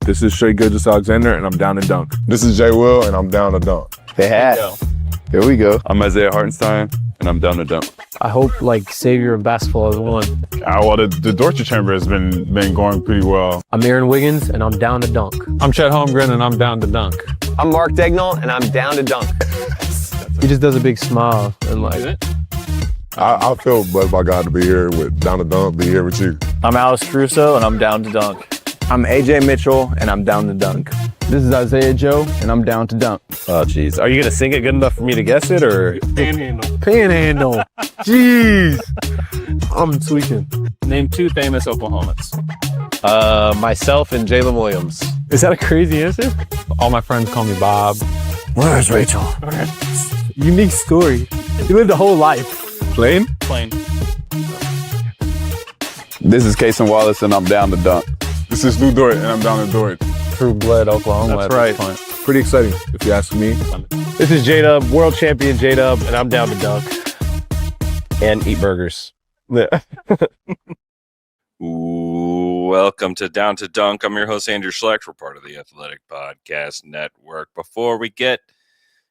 This is Shea Gilgeous-Alexander, and I'm down to dunk. This is Jay Will, and I'm down to dunk. They have. Here we go. I'm Isaiah Hartenstein, and I'm down to dunk. I hope Savior of basketball has won. The Dortcher Chamber has been going pretty well. I'm Aaron Wiggins, and I'm down to dunk. I'm Chet Holmgren, and I'm down to dunk. I'm Mark Daigneault, and I'm down to dunk. He just does a big smile and I feel blessed by God to be here down to dunk, be here with you. I'm Alex Caruso, and I'm down to dunk. I'm AJ Mitchell, and I'm down to dunk. This is Isaiah Joe, and I'm down to dunk. Oh, jeez. Are you going to sing it good enough for me to guess it, or? Panhandle. Jeez. I'm tweaking. Name 2 famous Oklahomans. Myself and Jalen Williams. Is that a crazy answer? All my friends call me Bob. Where's Rachel? Unique story. You lived a whole life. Plain? Plain. This is Cason Wallace, and I'm down to dunk. This is Lou Dort, and I'm down to Dort. True blood Oklahoma. That's right. Pretty exciting, if you ask me. This is J-Dub, world champion J-Dub, and I'm down to dunk. And eat burgers. Ooh, welcome to Down to Dunk. I'm your host, Andrew Schlecht. We're part of the Athletic Podcast Network. Before we get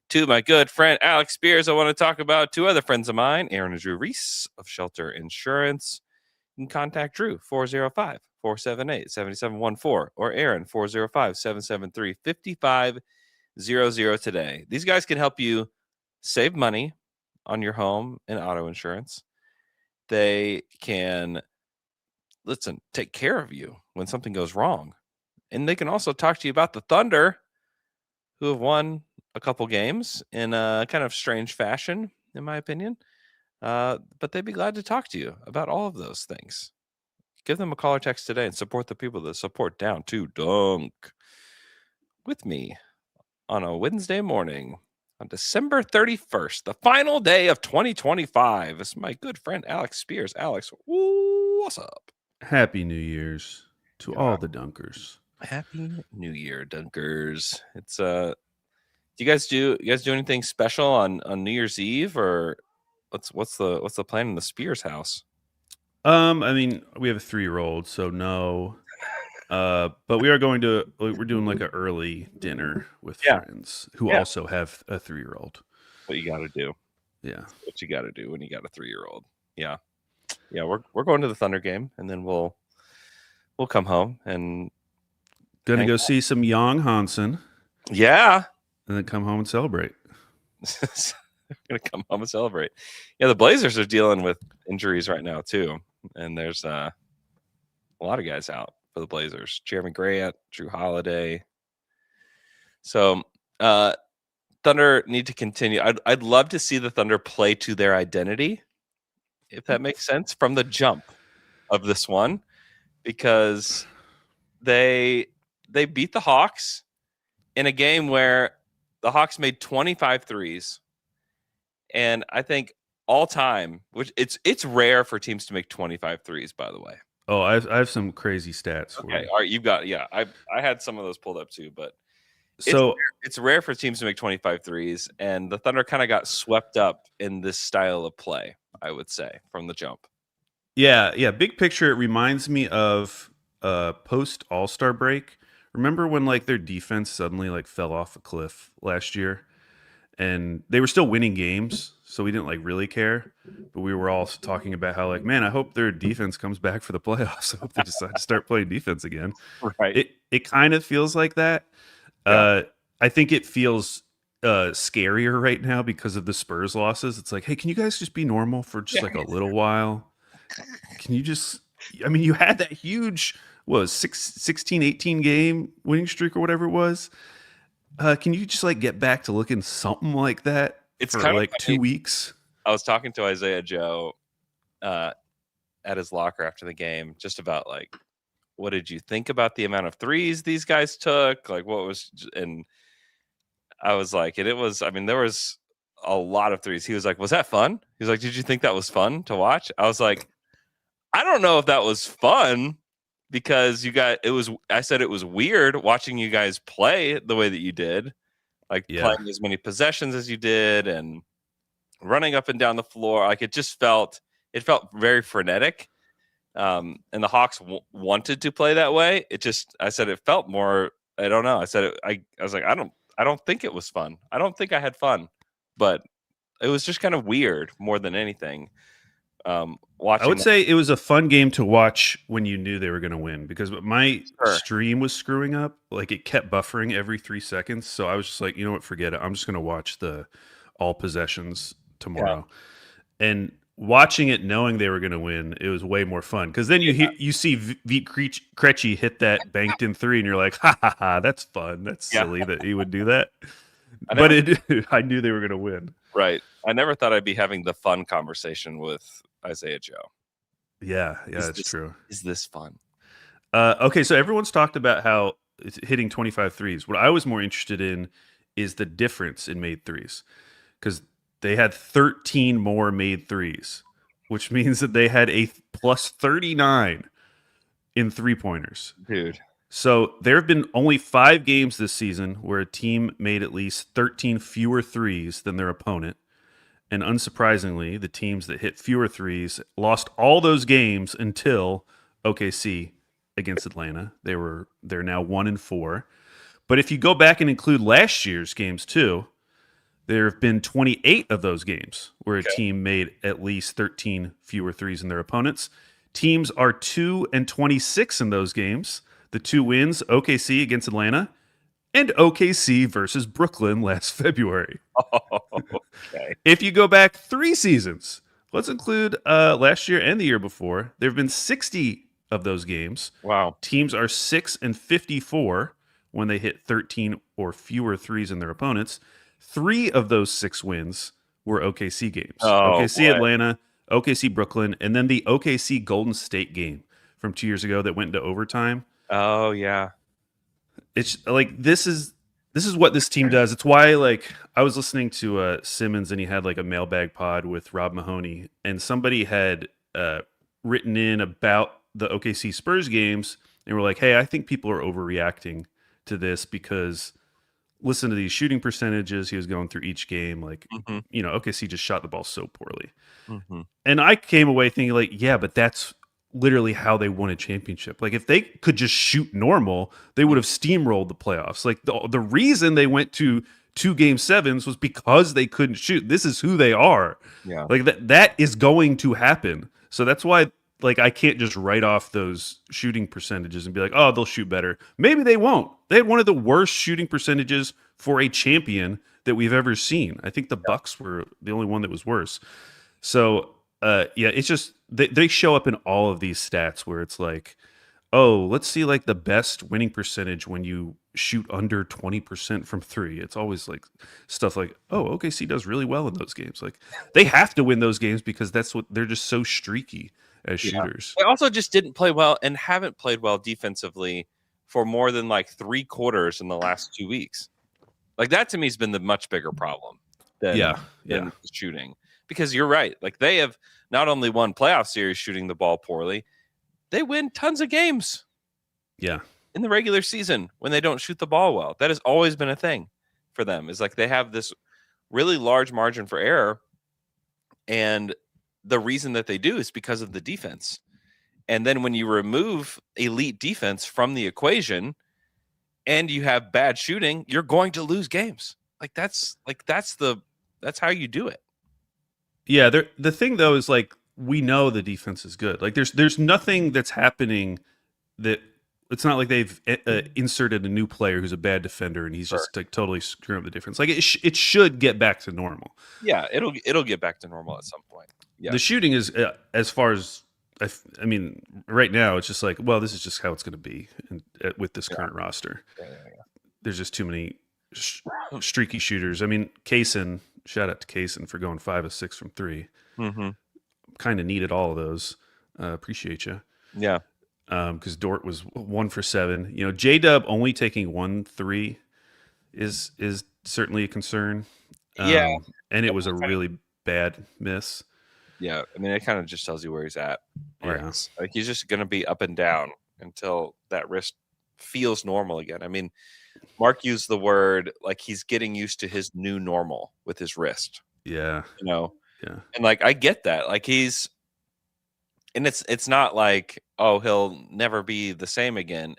to my good friend Alex Spears, I want to talk about 2 other friends of mine, Aaron and Drew Reese of Shelter Insurance. You can contact Drew, 405-478-7714, or Aaron, 405-773-5500 today. These guys can help you save money on your home and auto insurance. They can, take care of you when something goes wrong. And they can also talk to you about the Thunder, who have won a couple games in a kind of strange fashion, in my opinion. But they'd be glad to talk to you about all of those things. Give them a call or text today and support the people that support Down to Dunk with me on a Wednesday morning on December 31st, the final day of 2025. This is my good friend Alex Spears. Alex, what's up? Happy New Year's to all the dunkers. Happy New Year, dunkers. It's do you guys do anything special on New Year's Eve, or what's the plan in the Spears house? I mean, we have a 3-year-old, so no. But we're doing like an early dinner with friends who also have a 3-year-old. What you got to do. Yeah. What you got to do when you got a 3-year-old. Yeah. Yeah, we're going to the Thunder game, and then we'll come home and gonna go see some Young Hansen. Yeah. And then come home and celebrate. Gonna come home and celebrate. Yeah, the Blazers are dealing with injuries right now too, and there's a lot of guys out for the Blazers. Jeremy Grant, Drew Holiday. So Thunder need to continue. I'd love to see the Thunder play to their identity, if that makes sense, from the jump of this one, because they beat the Hawks in a game where the Hawks made 25 threes. And I think all time, which it's rare for teams to make 25 threes, by the way. Oh, I have some crazy stats for Okay, you. all right, you've got, I had some of those pulled up too, but it's rare for teams to make 25 threes, and the Thunder kind of got swept up in this style of play, I would say, from the jump. Yeah. Big picture, it reminds me of post All-Star break. Remember when their defense suddenly fell off a cliff last year? And they were still winning games, so we didn't really care. But we were all talking about how man, I hope their defense comes back for the playoffs. I hope they decide to start playing defense again. Right. It kind of feels like that. Yeah. I think it feels scarier right now because of the Spurs losses. It's hey, can you guys just be normal for just a little while? Can you just? I mean, you had that huge 16-18 game winning streak or whatever it was. Can you just get back to looking something like that for kind of 2 weeks? I was talking to Isaiah Joe at his locker after the game, just about what did you think about the amount of threes these guys took? What was, and I was and it was, I mean, there was a lot of threes. He was was that fun? He was did you think that was fun to watch? I was I don't know if that was fun, because I said it was weird watching you guys play the way that you did, playing as many possessions as you did and running up and down the floor. It felt very frenetic. And the Hawks wanted to play that way. I said it felt more. I don't know. I said it. I was like, I don't think it was fun. I don't think I had fun, but it was just kind of weird more than anything. Watching. I would say it was a fun game to watch when you knew they were going to win, because my stream was screwing up. Like, it kept buffering every 3 seconds. So I was just like, you know what, forget it. I'm just going to watch the all possessions tomorrow. Yeah. And watching it knowing they were going to win, it was way more fun, because then you see Vít Krejci hit that banked in 3 and you're like, ha ha ha, that's fun. That's silly that he would do that. But I knew they were going to win. Right. I never thought I'd be having the fun conversation with Isaiah Joe. Yeah, that's true. Is this fun? Okay, so everyone's talked about how it's hitting 25 threes. What I was more interested in is the difference in made threes, because they had 13 more made threes, which means that they had a plus 39 in three-pointers. Dude. So there have been only 5 games this season where a team made at least 13 fewer threes than their opponent. And unsurprisingly, the teams that hit fewer threes lost all those games until OKC against Atlanta. They're now 1-4. But if you go back and include last year's games too, there have been 28 of those games where a team made at least 13 fewer threes than their opponents. Teams are 2-26 in those games. The 2 wins, OKC against Atlanta, and OKC versus Brooklyn last February. Okay. If you go back 3 seasons, let's include last year and the year before, there have been 60 of those games. Wow. Teams are 6-54 when they hit 13 or fewer threes in their opponents. 3 of those 6 wins were OKC games. OKC Atlanta, OKC Brooklyn, and then the OKC Golden State game from 2 years ago that went into overtime. Oh yeah. It's like this is what this team does. It's why, like, I was listening to Simmons, and he had like a mailbag pod with Rob Mahoney, and somebody had written in about the OKC Spurs games, and were like, "Hey, I think people are overreacting to this because listen to these shooting percentages." He was going through each game, like, you know, OKC just shot the ball so poorly, and I came away thinking, like, yeah, but that's literally how they won a championship. Like, if they could just shoot normal, they would have steamrolled the playoffs. Like, the reason they went to 2 game 7s was because they couldn't shoot. This is who they are. Yeah. Like, that is going to happen. So that's why, like, I can't just write off those shooting percentages and be like, oh, they'll shoot better. Maybe they won't. They had one of the worst shooting percentages for a champion that we've ever seen. I think the Bucks were the only one that was worse. So, yeah, it's just they show up in all of these stats where it's like, oh, let's see like the best winning percentage when you shoot under 20% from 3. It's always like stuff like, oh, OKC does really well in those games. Like, they have to win those games because that's what they're just so streaky as shooters. They also just didn't play well and haven't played well defensively for more than like 3 quarters in the last 2 weeks. Like, that to me has been the much bigger problem than shooting. Because you're right. Like, they have not only won playoff series shooting the ball poorly, they win tons of games. Yeah. In the regular season when they don't shoot the ball well. That has always been a thing for them. Is like they have this really large margin for error. And the reason that they do is because of the defense. And then when you remove elite defense from the equation and you have bad shooting, you're going to lose games. That's how you do it. Yeah, the thing though is, like, we know the defense is good. Like, there's nothing that's happening that it's not like they've inserted a new player who's a bad defender and he's just like totally screwing up the difference. Like, it should get back to normal. Yeah, it'll get back to normal at some point. Yeah, the shooting is as far as I mean, right now it's just like, well, this is just how it's going to be with this current roster. Yeah. There's just too many streaky shooters. I mean, Kaysen. Shout out to Kaysen for going 5 of 6 from 3. Kind of needed all of those. Appreciate you. Yeah. Because Dort was 1 for 7. You know, J-Dub only taking 1 3 is certainly a concern. Yeah. And it was a really bad miss. Yeah. I mean, it kind of just tells you where he's at. Yeah. Like, he's just going to be up and down until that wrist feels normal again. I mean, Mark used the word like he's getting used to his new normal with his wrist. Yeah. You know? Yeah. And like, I get that. Like, it's and it's not like, oh, he'll never be the same again.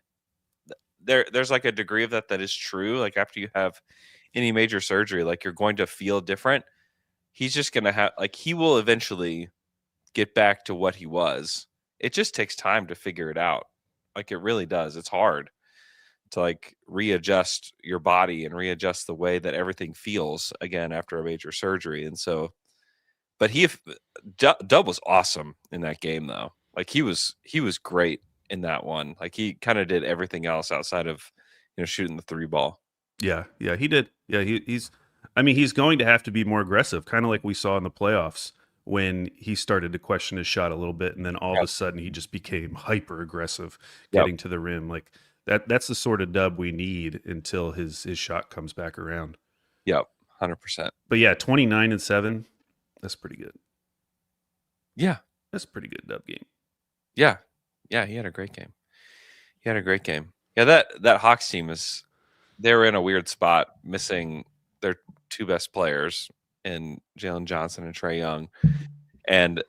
There's like a degree of that is true. Like after you have any major surgery, like you're going to feel different. He's just gonna have like he will eventually get back to what he was. It just takes time to figure it out. Like it really does. It's hard to like readjust your body and readjust the way that everything feels again after a major surgery. And so, but Dub was awesome in that game though. Like he was great in that one. Like he kind of did everything else outside of, shooting the 3-ball. Yeah, he did. Yeah, he's going to have to be more aggressive, kind of like we saw in the playoffs when he started to question his shot a little bit, and then all of a sudden he just became hyper aggressive getting to the rim. Like that's the sort of Dub we need until his shot comes back around. Yep, 100%. But yeah, 29-7, that's pretty good. Yeah, that's a pretty good Dub game. Yeah, he had a great game. Yeah, that Hawks team they were in a weird spot, missing their two best players in Jalen Johnson and Trae Young. And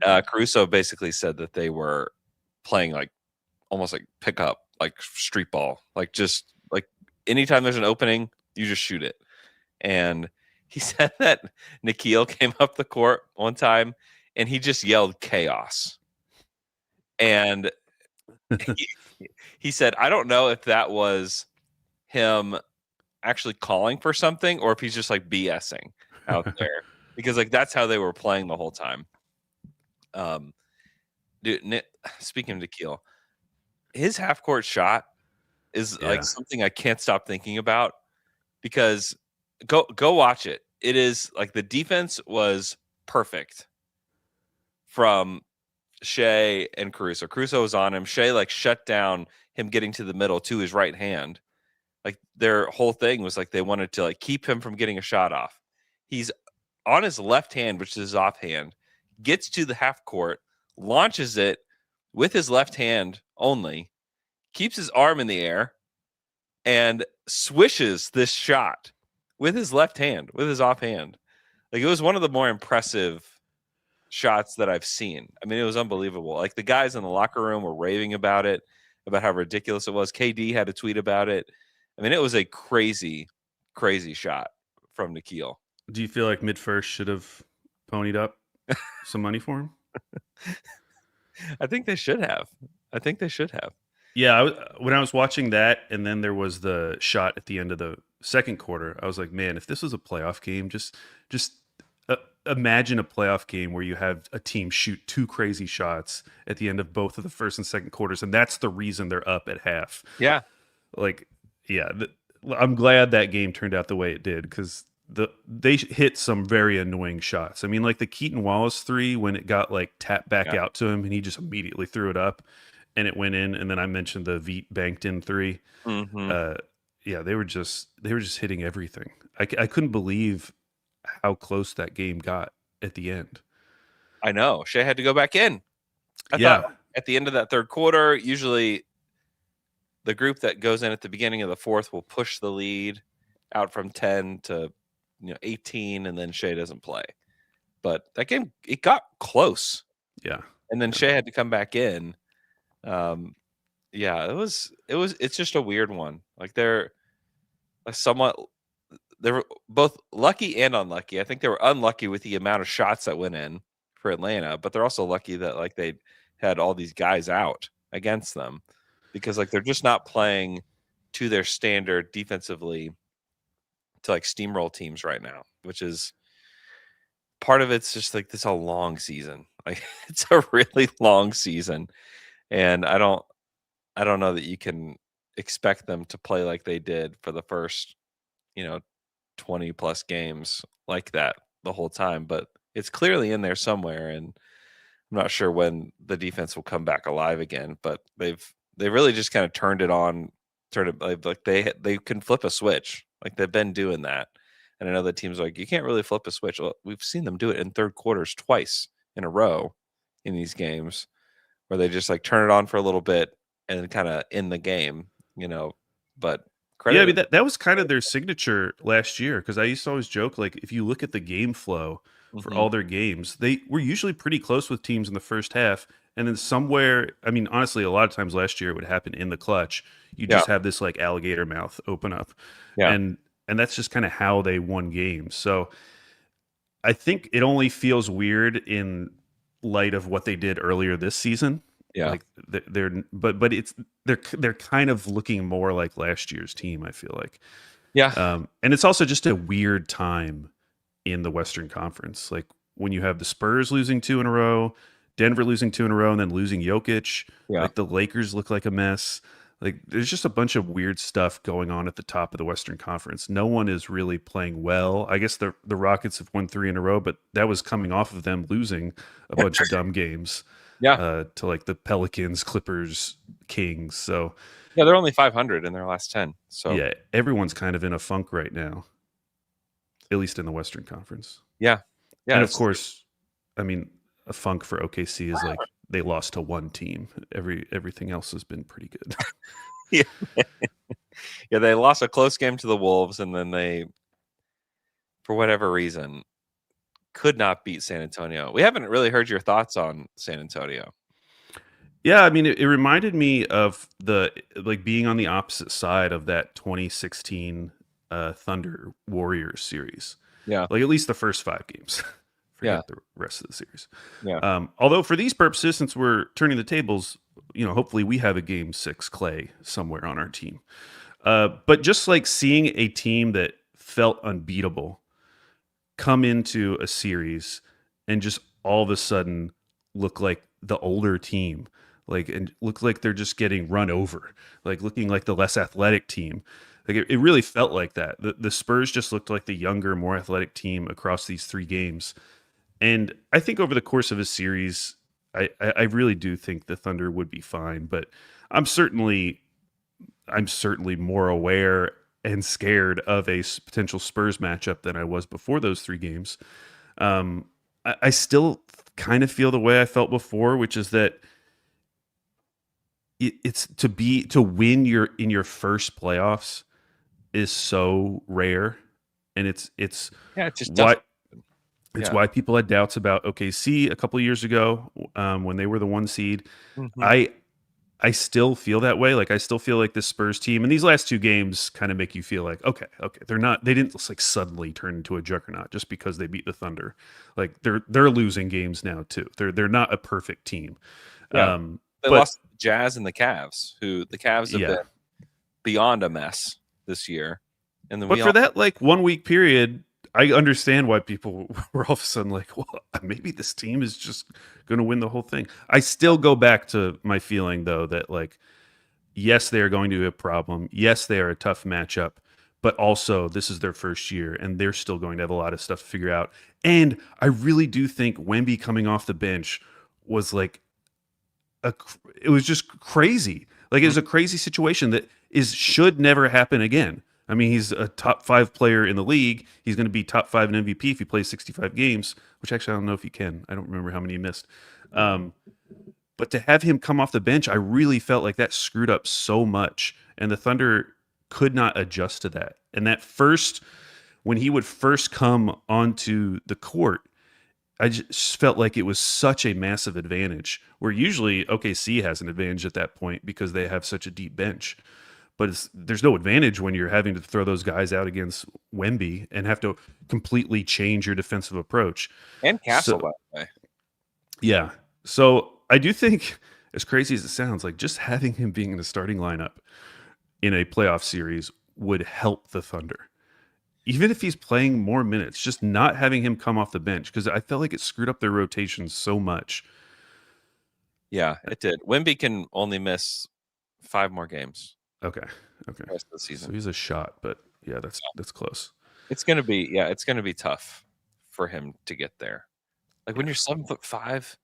Caruso basically said that they were playing like almost like pickup, like street ball, like just like anytime there's an opening, you just shoot it. And he said that Nickeil came up the court one time and he just yelled chaos. And he said, I don't know if that was him actually calling for something or if he's just like BSing out there because like that's how they were playing the whole time. Dude, speaking of Nickeil, his half court shot is like something I can't stop thinking about because go watch it. It is like the defense was perfect from Shea and Caruso. Caruso was on him. Shea like shut down him getting to the middle to his right hand. Like their whole thing was like they wanted to like keep him from getting a shot off. He's on his left hand, which is his offhand, gets to the half court, launches it with his left hand only, keeps his arm in the air, and swishes this shot with his left hand, with his offhand. Like it was one of the more impressive shots that I've seen. I mean, it was unbelievable. Like the guys in the locker room were raving about it, about how ridiculous it was. KD had a tweet about it. I mean, it was a crazy, crazy shot from Nickeil. Do you feel like Mid-First should have ponied up some money for him? I think they should have. Yeah, when I was watching that, and then there was the shot at the end of the second quarter, I was like, man, if this was a playoff game, just imagine a playoff game where you have a team shoot two crazy shots at the end of both of the first and second quarters, and that's the reason they're up at half. Yeah. Like, yeah, I'm glad that game turned out the way it did because they hit some very annoying shots. I mean, like the Keaton Wallace 3 when it got like tapped back out to him and he just immediately threw it up and it went in. And then I mentioned the Veet banked in 3. Mm-hmm. Yeah, they were just hitting everything. I couldn't believe how close that game got at the end. I know. Shea had to go back in. I thought at the end of that third quarter, usually the group that goes in at the beginning of the fourth will push the lead out from 10 to 18, and then Shea doesn't play. But that game, it got close. Yeah. And then Shea had to come back in. It's just a weird one. Like they were both lucky and unlucky. I think they were unlucky with the amount of shots that went in for Atlanta, but they're also lucky that like they had all these guys out against them because like they're just not playing to their standard defensively to like steamroll teams right now, which is part of it's just like this a long season. Like it's a really long season. And I don't know that you can expect them to play like they did for the first, 20 plus games like that the whole time, but it's clearly in there somewhere. And I'm not sure when the defense will come back alive again, but they really just kind of turned it on, like they can flip a switch. Like they've been doing that. And I know the teams like, you can't really flip a switch. Well, we've seen them do it in third quarters twice in a row in these games where they just like turn it on for a little bit and then kind of in the game, but yeah, I mean, that was kind of their signature last year because I used to always joke, like, if you look at the game flow for Mhm. all their games. They were usually pretty close with teams in the first half, and then somewhere, I mean, honestly, a lot of times last year it would happen in the clutch. You just have this like alligator mouth open up, Yeah. and that's just kind of how they won games. So I think it only feels weird in light of what they did earlier this season. Yeah. Like but it's they're kind of looking more like last year's team, I feel like. Yeah. And it's also just a weird time in the Western Conference. Like when you have the Spurs losing 2 in a row, Denver losing 2 in a row, and then losing Jokic. Yeah. Like the Lakers look like a mess. Like there's just a bunch of weird stuff going on at the top of the Western Conference. No one is really playing well. I guess the Rockets have won 3 in a row, but that was coming off of them losing a bunch of dumb games. Yeah. To like the Pelicans, Clippers, Kings. So Yeah, they're only 500 in their last 10. So yeah, everyone's kind of in a funk right now, at least in the Western Conference. yeah. And of it's- course, I mean, a funk for OKC is like they lost to one team. Everything else has been pretty good. yeah, they lost a close game to the Wolves, and then they, for whatever reason, could not beat San Antonio. We haven't really heard your thoughts on San Antonio. Yeah, I mean, it reminded me of the like being on the opposite side of that 2016 Thunder Warriors series. Yeah. Like at least the first 5 games. Forget Yeah. the rest of the series. Yeah. Although for these purposes, since we're turning the tables, hopefully we have a game 6 Clay somewhere on our team. But just like seeing a team that felt unbeatable come into a series and just all of a sudden look like the older team, and look like they're just getting run over, like looking like the less athletic team. Like it really felt like that. The Spurs just looked like the younger, more athletic team across these 3 games. And I think over the course of a series, I really do think the Thunder would be fine. But I'm certainly more aware and scared of a potential Spurs matchup than I was before those 3 games. I still kind of feel the way I felt before, which is that it's to win in your first playoffs is so rare, and it's Yeah, it just why doesn't. it's Yeah. why people had doubts about OKC a couple of years ago when they were the 1 seed. Mhm. I still feel that way. Like I still feel like this Spurs team, and these last 2 games kind of make you feel like, okay, they didn't just like suddenly turn into a juggernaut just because they beat the Thunder. Like they're losing games now too. They're not a perfect team. Yeah. They but- lost the Jazz and the Cavs, who the Cavs have Yeah. been beyond a mess this year. And then But for that like 1 week period, I understand why people were all of a sudden like, well, maybe this team is just going to win the whole thing. I still go back to my feeling, though, that like, yes, they are going to be a problem. Yes, they are a tough matchup, but also this is their first year and they're still going to have a lot of stuff to figure out. And I really do think Wemby coming off the bench was like, it was just crazy. Like it was a crazy situation that should never happen again. I mean, he's a top 5 player in the league. He's going to be top 5 in MVP if he plays 65 games, which actually I don't know if he can. I don't remember how many he missed. But to have him come off the bench, I really felt like that screwed up so much. And the Thunder could not adjust to that. And that when he would first come onto the court, I just felt like it was such a massive advantage, where usually OKC has an advantage at that point because they have such a deep bench. But there's no advantage when you're having to throw those guys out against Wemby and have to completely change your defensive approach. And Castle, by the way. Yeah. So I do think, as crazy as it sounds, like just having him being in the starting lineup in a playoff series would help the Thunder. Even if he's playing more minutes, just not having him come off the bench, because I felt like it screwed up their rotations so much. Yeah, it did. Wemby can only miss 5 more games Okay. the rest of the So season. he's a shot, but yeah, that's close. It's gonna be tough for him to get there. Like when you're 7'5",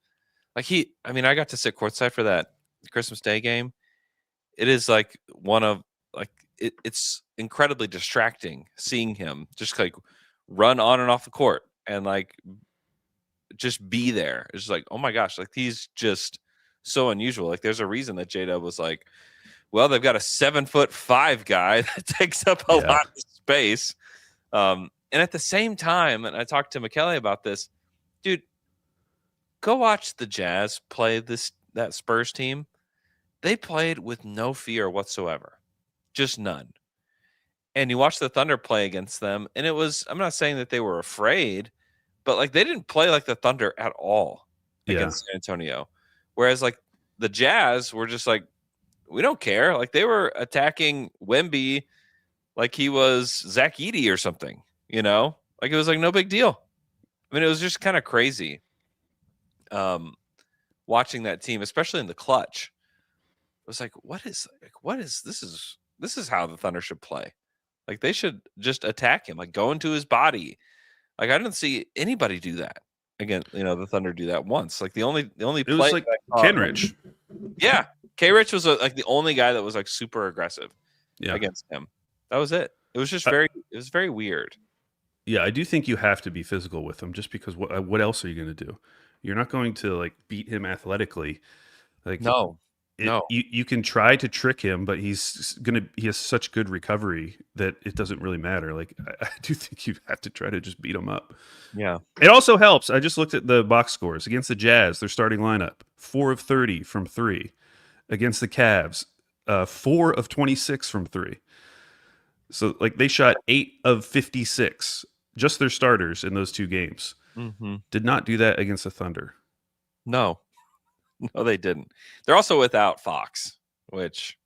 I got to sit courtside for that Christmas Day game. It is like it's incredibly distracting seeing him just like run on and off the court and like just be there. It's just like, oh my gosh, like he's just so unusual. Like there's a reason that J-Dub was like, well, they've got a 7'5" guy that takes up a lot of space. And at the same time, and I talked to McKelly about this, dude, go watch the Jazz play that Spurs team. They played with no fear whatsoever, just none. And you watch the Thunder play against them, and I'm not saying that they were afraid, but like they didn't play like the Thunder at all against San Antonio. Whereas like the Jazz were just like, we don't care. Like they were attacking Wemby like he was Zach Edey or something, like it was like no big deal. I mean, it was just kind of crazy watching that team, especially in the clutch. It was like, this is how the Thunder should play. Like they should just attack him, like go into his body. Like I didn't see anybody do that. Again, the Thunder do that once. Like the only It play was like Kenrich. Yeah, K-Rich was like the only guy that was like super aggressive against him. That was it. It was just it was very weird. Yeah, I do think you have to be physical with him, just because what else are you going to do? You're not going to like beat him athletically. Like No. You can try to trick him, but he has such good recovery that it doesn't really matter. Like I do think you have to try to just beat him up. Yeah. It also helps. I just looked at the box scores against the Jazz. Their starting lineup: 4 of 30 from 3. Against the Cavs, 4 of 26 from 3. So like they shot 8 of 56. Just their starters in those 2 games. Mm-hmm. Did not do that against the Thunder. No, they didn't. They're also without Fox, which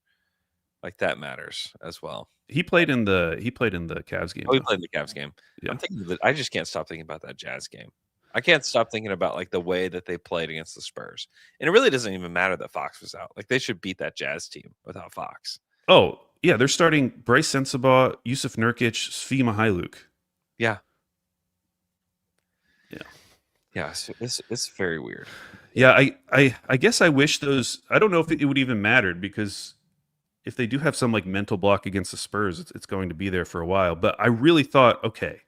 like that matters as well. He played in the Cavs game. Oh, he played in the Cavs game. Yeah. I'm thinking that I just can't stop thinking about that Jazz game. I can't stop thinking about like the way that they played against the Spurs. And it really doesn't even matter that Fox was out. Like they should beat that Jazz team without Fox. Oh, yeah, they're starting Bryce Sensabaugh, Yusuf Nurkic, Svi Mykhailiuk. Yeah. Yeah. Yeah, it's very weird. Yeah, I guess I wish those. I don't know if it would even matter, because if they do have some like mental block against the Spurs, it's going to be there for a while. But I really thought, okay,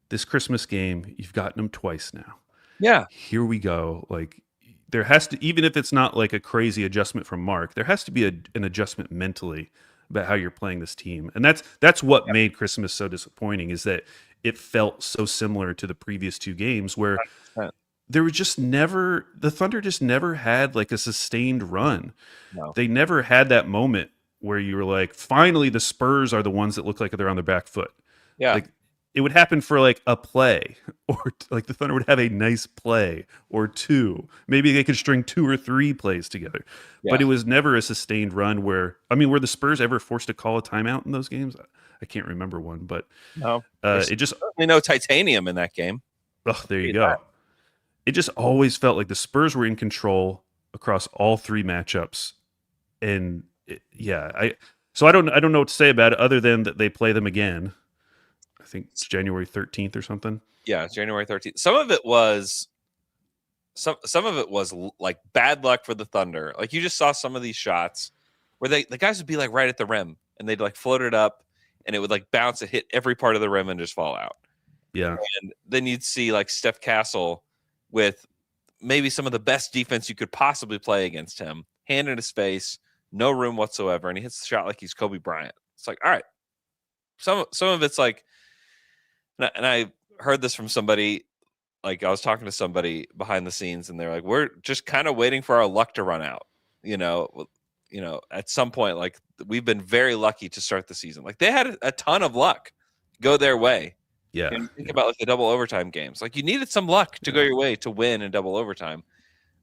this Christmas game, you've gotten them twice now. Yeah. Here we go. Like there has to, even if it's not like a crazy adjustment from Mark, there has to be an adjustment mentally about how you're playing this team. And that's what made Christmas so disappointing, is that it felt so similar to the previous 2 games where 100%. there was just never, the Thunder just never had like a sustained run. No. They never had that moment where you were like, finally the Spurs are the ones that look like they're on their back foot. Yeah. Like it would happen for like a play, or like the Thunder would have a nice play or 2. Maybe they could string 2 or 3 plays together. Yeah. But it was never a sustained run where, I mean, were the Spurs ever forced to call a timeout in those games? I can't remember one, but No. it just, Certainly no titanium in that game. oh, there you See go. that. It just always felt like the Spurs were in control across all 3 matchups. And so I don't know what to say about it other than that they play them again. I think it's January 13th or something. Yeah, it's January 13th. Some of it was like bad luck for the Thunder. Like you just saw some of these shots where the guys would be like right at the rim and they'd like float it up and it would like bounce and hit every part of the rim and just fall out. Yeah. And then you'd see like Steph Castle with maybe some of the best defense you could possibly play against him, hand in his face, no room whatsoever, and he hits the shot like he's Kobe Bryant. It's like, all right. Some of it's like, and I heard this from somebody, like I was talking to somebody behind the scenes and they're like, we're just kind of waiting for our luck to run out. At some point, like we've been very lucky to start the season. Like they had a ton of luck go their way. Yeah. And think about like the double overtime games. Like you needed some luck to go your way to win in double overtime.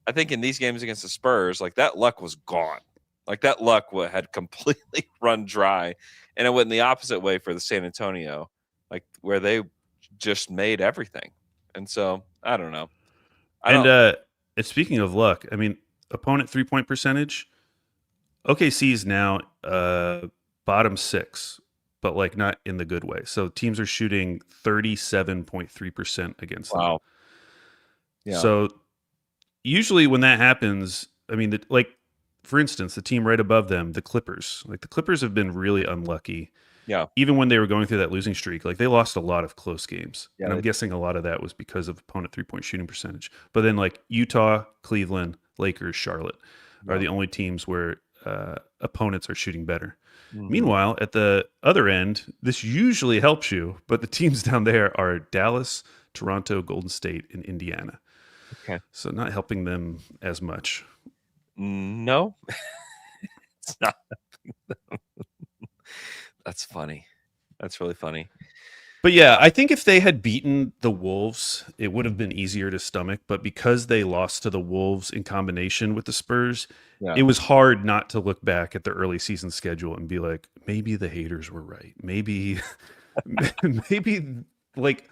I think in these games against the Spurs, like that luck was gone. Like that luck had completely run dry, and it went in the opposite way for the San Antonio, like where they just made everything. And so I don't know. And speaking of luck, I mean, opponent 3-point percentage, OKC is now bottom 6, but like not in the good way. So teams are shooting 37.3% against them. Wow. Yeah. So usually when that happens, I mean, for instance, the team right above them, the Clippers. Like the Clippers have been really unlucky. Yeah. Even when they were going through that losing streak, like they lost a lot of close games. Yeah, and I'm guessing a lot of that was because of opponent 3-point shooting percentage. But then like Utah, Cleveland, Lakers, Charlotte are the only teams where opponents are shooting better. Mm-hmm. Meanwhile, at the other end, this usually helps you, but the teams down there are Dallas, Toronto, Golden State, and Indiana. Okay. So not helping them as much. No, it's not. That's funny. That's really funny. But yeah, I think if they had beaten the Wolves, it would have been easier to stomach. But because they lost to the Wolves in combination with the Spurs, Yeah. it was hard not to look back at the early season schedule and be like, maybe the haters were right. Maybe, maybe like,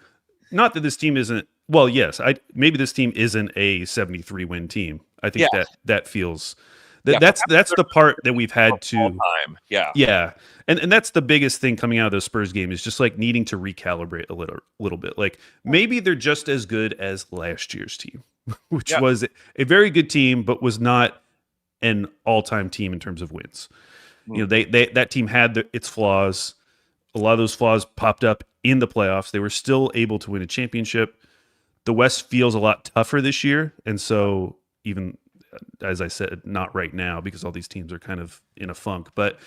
not that this team isn't. Well, yes, maybe this team isn't a 73 win team. I think that feels. That's the part that we've had to time. Yeah. And that's the biggest thing coming out of the Spurs game is just like needing to recalibrate a little bit. Like maybe they're just as good as last year's team, which was a very good team, but was not an all-time team in terms of wins. You know, that team had its flaws. A lot of those flaws popped up in the playoffs. They were still able to win a championship. The West feels a lot tougher this year, and so even as I said, not right now because all these teams are kind of in a funk. But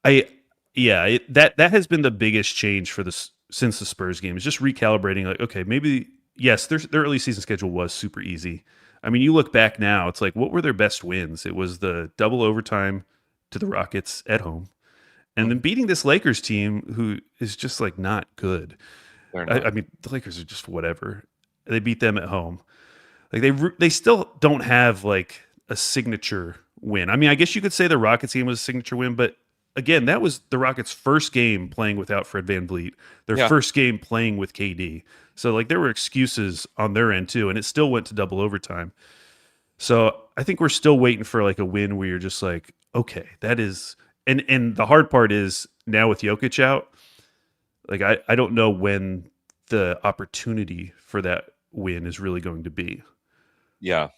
that has been the biggest change for since the Spurs game is just recalibrating. Like, okay, maybe yes, their early season schedule was super easy. I mean, you look back now, it's like what were their best wins? It was the double overtime to the Rockets at home, and then beating this Lakers team who is just like not good. I mean, the Lakers are just whatever. They beat them at home. Like they still don't have like a signature win. I mean, I guess you could say the Rockets game was a signature win, but again, that was the Rockets' first game playing without Fred VanVleet, their first game playing with KD. So like there were excuses on their end too, and it still went to double overtime. So I think we're still waiting for like a win where you're just like, okay, that is, and the hard part is now with Jokic out, like I don't know when the opportunity for that win is really going to be. Yeah.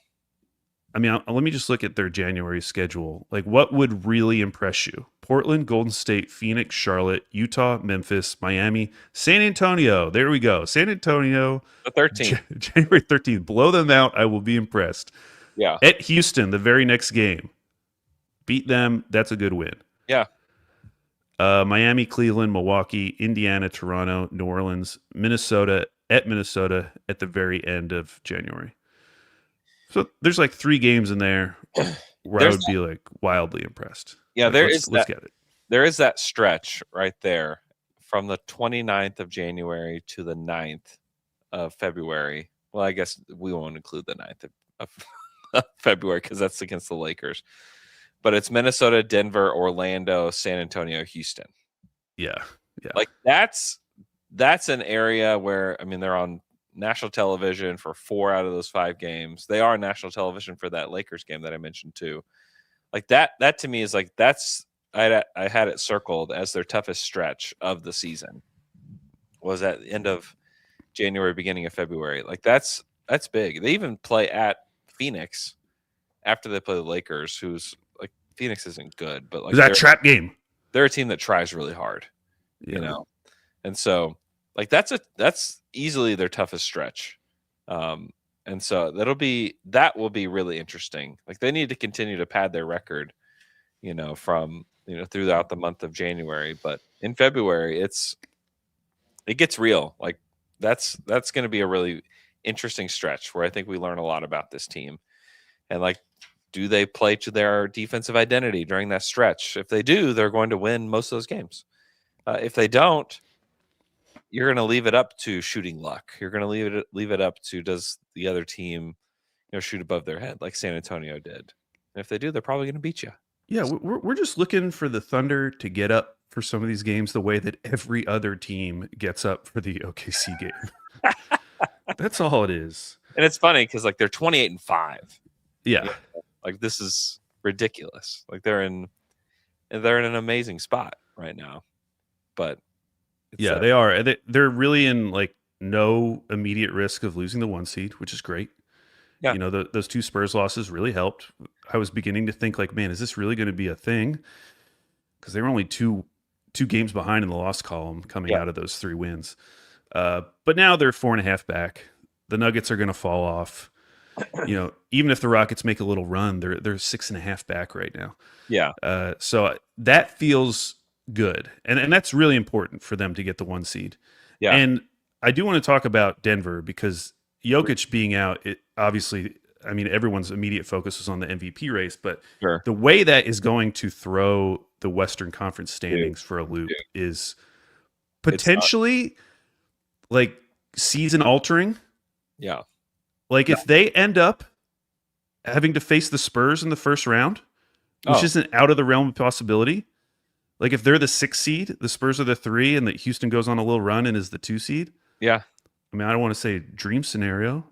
I mean, let me just look at their January schedule. Like, what would really impress you? Portland, Golden State, Phoenix, Charlotte, Utah, Memphis, Miami, San Antonio. There we go. San Antonio. The 13th. January 13th. Blow them out. I will be impressed. Yeah. At Houston, the very next game. Beat them. That's a good win. Yeah. Miami, Cleveland, Milwaukee, Indiana, Toronto, New Orleans, Minnesota, at Minnesota at the very end of January. So there's like 3 games in there where I would be like wildly impressed. Yeah, like, let's get it. There is that stretch right there from the 29th of January to the 9th of February. Well, I guess we won't include the 9th of February because that's against the Lakers. But it's Minnesota, Denver, Orlando, San Antonio, Houston. Yeah. Like that's an area where, I mean, they're on national television for 4 out of those 5 games. They are on national television for that Lakers game that I mentioned too. Like that to me is like, I had it circled as their toughest stretch of the season was at the end of January, beginning of February. Like that's big. They even play at Phoenix after they play the Lakers, who's like, Phoenix isn't good, but like that trap game. They're a team that tries really hard, you know? And so like that's easily their toughest stretch. And so that will be really interesting. Like they need to continue to pad their record, you know, from, you know, throughout the month of January, but in February it gets real. Like that's going to be a really interesting stretch where I think we learn a lot about this team. And like, do they play to their defensive identity during that stretch? If they do, they're going to win most of those games. If they don't, you're going to leave it up to shooting luck. You're going to leave it up to, does the other team, you know, shoot above their head like San Antonio did? And if they do, they're probably going to beat you. Yeah, we're just looking for the Thunder to get up for some of these games the way that every other team gets up for the OKC game. That's all it is. And it's funny because like they're 28-5. Yeah. You know? Like this is ridiculous. Like they're in an amazing spot right now. But yeah, they are. They're really in like no immediate risk of losing the 1 seed, which is great. Yeah. You know, those 2 Spurs losses really helped. I was beginning to think like, man, is this really going to be a thing? Because they were only two games behind in the loss column coming out of those 3 wins. But now they're 4.5 back. The Nuggets are going to fall off. You know, even if the Rockets make a little run, they're 6.5 back right now. Yeah. So that feels good, and that's really important for them to get the 1 seed. Yeah. And I do want to talk about Denver because Jokic being out, it obviously, I mean, everyone's immediate focus is on the MVP race, but Sure. the way that is going to throw the Western Conference standings for a loop is potentially like season altering. Yeah. Like if they end up having to face the Spurs in the first round, which isn't out of the realm of possibility. Like if they're the 6 seed, the Spurs are the 3, and that Houston goes on a little run and is the 2 seed. Yeah. I mean, I don't want to say dream scenario,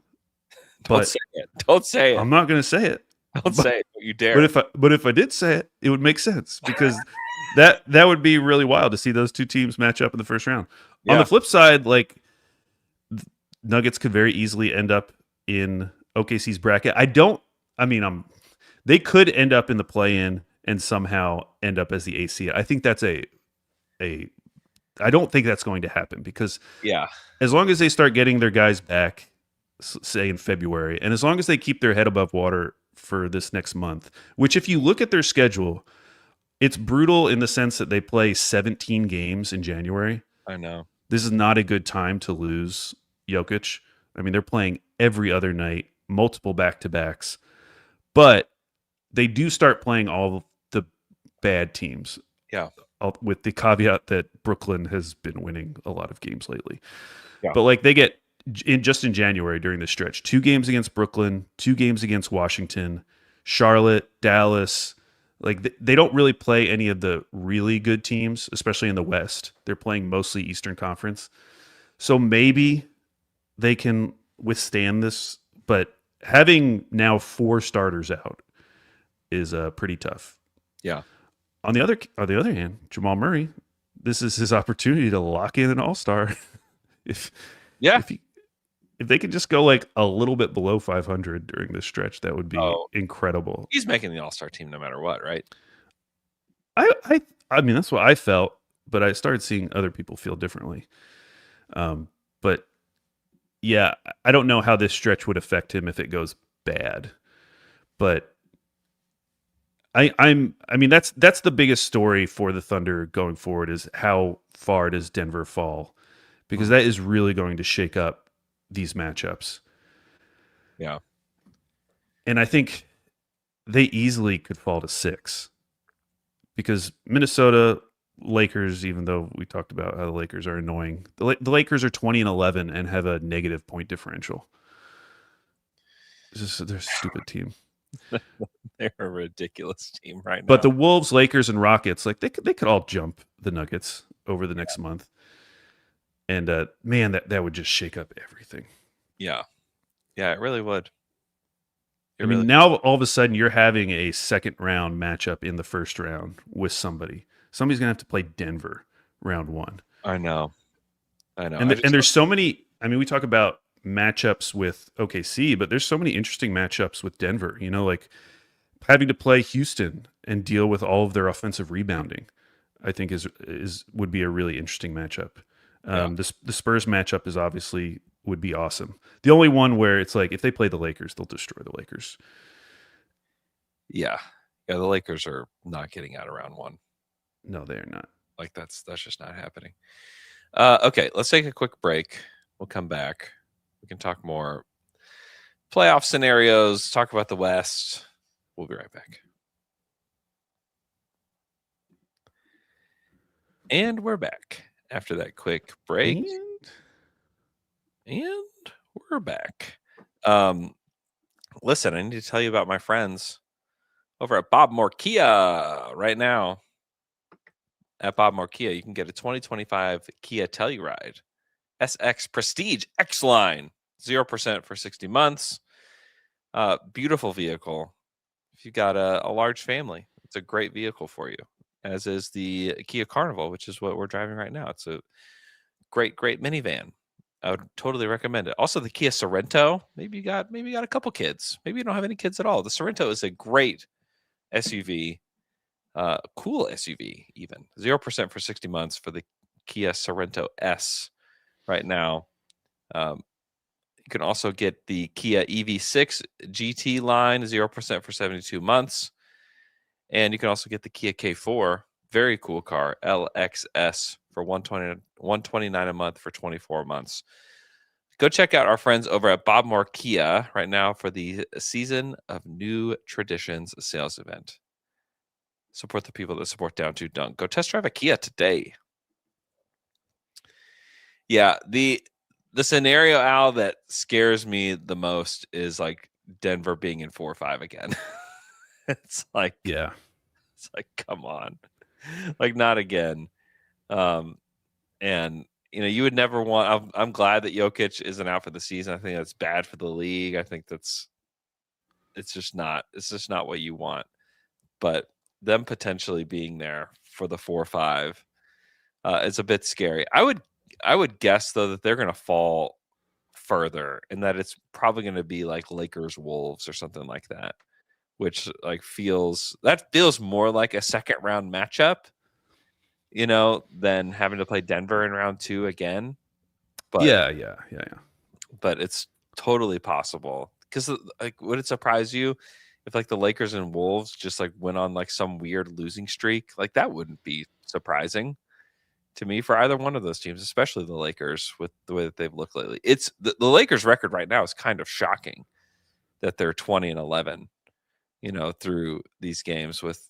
Don't but say it. Don't say it. I'm not going to say it. Don't say it. Don't you dare. But if I did say it, it would make sense because that would be really wild to see those two teams match up in the first round. Yeah. On the flip side, like Nuggets could very easily end up in OKC's bracket. They could end up in the play-in and somehow end up as the 8th seed. I think that's I don't think that's going to happen because as long as they start getting their guys back, say in February, and as long as they keep their head above water for this next month, which if you look at their schedule, it's brutal in the sense that they play 17 games in January. I know. This is not a good time to lose Jokic. I mean, they're playing every other night, multiple back-to-backs, but they do start playing all the bad teams. Yeah. With the caveat that Brooklyn has been winning a lot of games lately. Yeah. But like they get in January during this stretch, 2 games against Brooklyn, 2 games against Washington, Charlotte, Dallas. Like they don't really play any of the really good teams, especially in the West. They're playing mostly Eastern Conference. So maybe they can withstand this, but having now 4 starters out is pretty tough. Yeah. On the other hand, Jamal Murray, this is his opportunity to lock in an all-star. If they could just go like a little bit below 500 during this stretch, that would be incredible. He's making the all-star team no matter what, right? I mean, that's what I felt, but I started seeing other people feel differently. But yeah, I don't know how this stretch would affect him if it goes bad. But I mean that's the biggest story for the Thunder going forward is how far does Denver fall? Because that is really going to shake up these matchups. Yeah. And I think they easily could fall to 6. Because Minnesota, Lakers, even though we talked about how the Lakers are annoying, the Lakers are 20-11 and have a negative point differential. They're a stupid team. They're a ridiculous team right now. But the Wolves, Lakers, and Rockets, like they could all jump the Nuggets over the next month. And man, that would just shake up everything. Yeah. Yeah, it really would. Now all of a sudden you're having a second round matchup in the first round with somebody. Somebody's gonna have to play Denver round 1. I know. And there's so many. I mean, we talk about matchups with OKC, but there's so many interesting matchups with Denver. You know, like having to play Houston and deal with all of their offensive rebounding, I think would be a really interesting matchup. The Spurs matchup is obviously would be awesome. The only one where it's like if they play the Lakers, they'll destroy the Lakers. Yeah. The Lakers are not getting out of round 1. No, they are not. Like that's just not happening. Okay, let's take a quick break. We'll come back. We can talk more playoff scenarios, talk about the West. We'll be right back. And we're back after that quick break. And we're back. Listen, I need to tell you about my friends over at Bob Moore Kia right now. At Bob Moore Kia, you can get a 2025 Kia Telluride SX Prestige X-Line, 0% for 60 months. Beautiful vehicle. If you've got a large family, it's a great vehicle for you, as is the Kia Carnival, which is what we're driving right now. It's a great minivan. I would totally recommend it. Also, the Kia Sorento. Maybe you got a couple kids. Maybe you don't have any kids at all. The Sorento is a great SUV. Cool SUV, even 0% for 60 months for the Kia Sorento S right now. You can also get the Kia EV6 GT line, 0% for 72 months. And you can also get the Kia K4, very cool car, LXS for $129 a month for 24 months. go check out our friends over at Bob Moore Kia right now for the Season of New Traditions sales event. Support the people that support Down to Dunk. Go test drive a Kia today. Yeah, the scenario, Al, that scares me the most is like Denver being in 4-5 again. It's like, come on, like not again. And you would never want. I'm glad that Jokic isn't out for the season. I think that's bad for the league. I think it's just not what you want. But them potentially being there for the 4-5 is a bit scary. I would guess though that they're going to fall further, and that it's probably going to be like Lakers Wolves or something like that, which feels more like a second round matchup, than having to play Denver in round 2 again. But yeah. But it's totally possible, because would it surprise you if the Lakers and Wolves just went on some weird losing streak? That wouldn't be surprising to me for either one of those teams, especially the Lakers with the way that they've looked lately. It's the Lakers record right now is kind of shocking that they're 20-11, through these games with,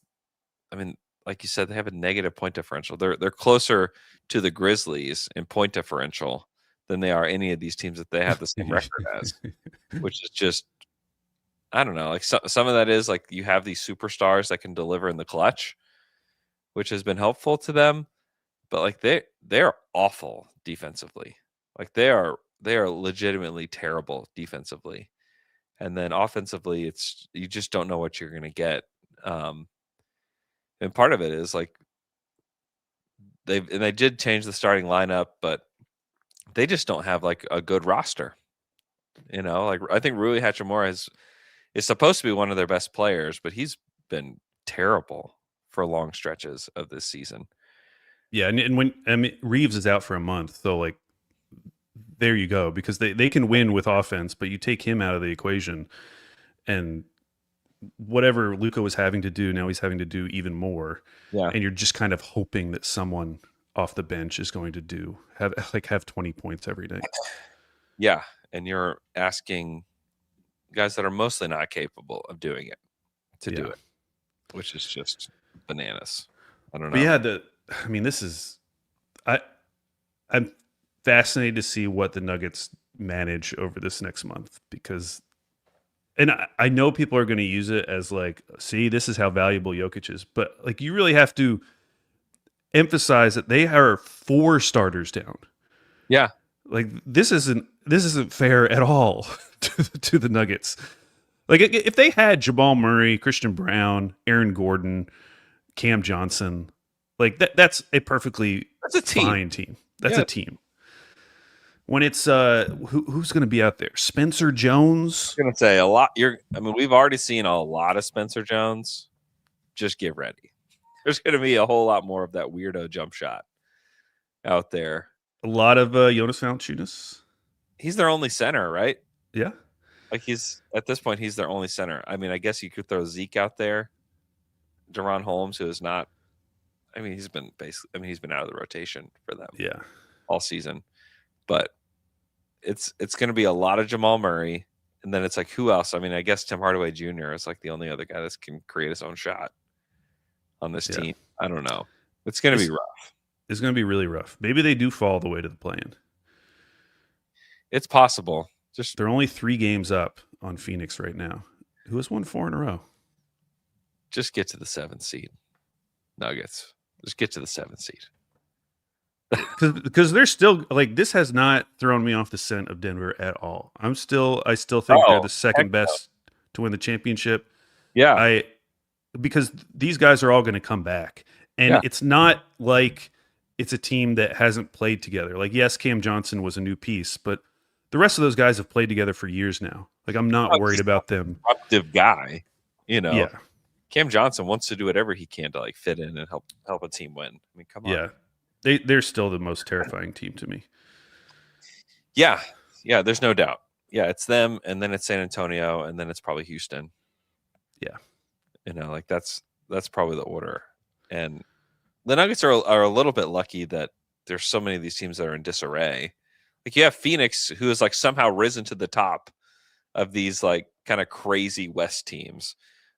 like you said, they have a negative point differential. They're closer to the Grizzlies in point differential than they are any of these teams that they have the same record as, which is just, I don't know. Some of that is you have these superstars that can deliver in the clutch, which has been helpful to them. But they're awful defensively. They are legitimately terrible defensively. And then offensively, you just don't know what you're going to get. And part of it is they did change the starting lineup, but they just don't have a good roster. I think Rui Hachimura is supposed to be one of their best players, but he's been terrible for long stretches of this season. Yeah, and when Reeves is out for a month, so there you go, because they can win with offense, but you take him out of the equation, and whatever Luka was having to do, now he's having to do even more. Yeah, and you're just kind of hoping that someone off the bench is going to have 20 points every day. Yeah, and you're asking guys that are mostly not capable of doing it to do it, which is just bananas. I don't know. But yeah, this is I'm fascinated to see what the Nuggets manage over this next month, because, and I know people are going to use it as see, this is how valuable Jokic is, but you really have to emphasize that they are 4 starters down. Yeah, this isn't fair at all to the Nuggets. If they had Jamal Murray, Christian Brown, Aaron Gordon, Cam Johnson, that's a perfectly fine team. That's a team. When it's who's going to be out there? Spencer Jones. I'm going to say a lot. We've already seen a lot of Spencer Jones. Just get ready. There's going to be a whole lot more of that weirdo jump shot out there. A lot of Jonas Valanciunas. He's their only center, right? Yeah. He's at this point, he's their only center. I guess you could throw Zeke out there. Deron Holmes, who is not. He's been out of the rotation for them. Yeah. All season, but it's going to be a lot of Jamal Murray, and then it's who else? I guess Tim Hardaway Jr. is the only other guy that can create his own shot on this team. I don't know. It's going to be rough. It's going to be really rough. Maybe they do fall all the way to the play-in. It's possible. They're only 3 games up on Phoenix right now, who has won 4 in a row. Just get to the 7th seed, Nuggets. Just get to the 7th seed. Because they're still this has not thrown me off the scent of Denver at all. I still think they're the second best to win the championship. Yeah, because these guys are all going to come back, and it's not it's a team that hasn't played together. Yes, Cam Johnson was a new piece, but the rest of those guys have played together for years now. I'm not worried about them. Disruptive guy, Yeah. Cam Johnson wants to do whatever he can to fit in and help a team win. Come on. Yeah. They're still the most terrifying team to me. Yeah. Yeah, there's no doubt. Yeah, it's them, and then it's San Antonio, and then it's probably Houston. Yeah. That's probably the order. And the Nuggets are a little bit lucky that there's so many of these teams that are in disarray. Like you have Phoenix, who has like somehow risen to the top of these like kind of crazy West teams,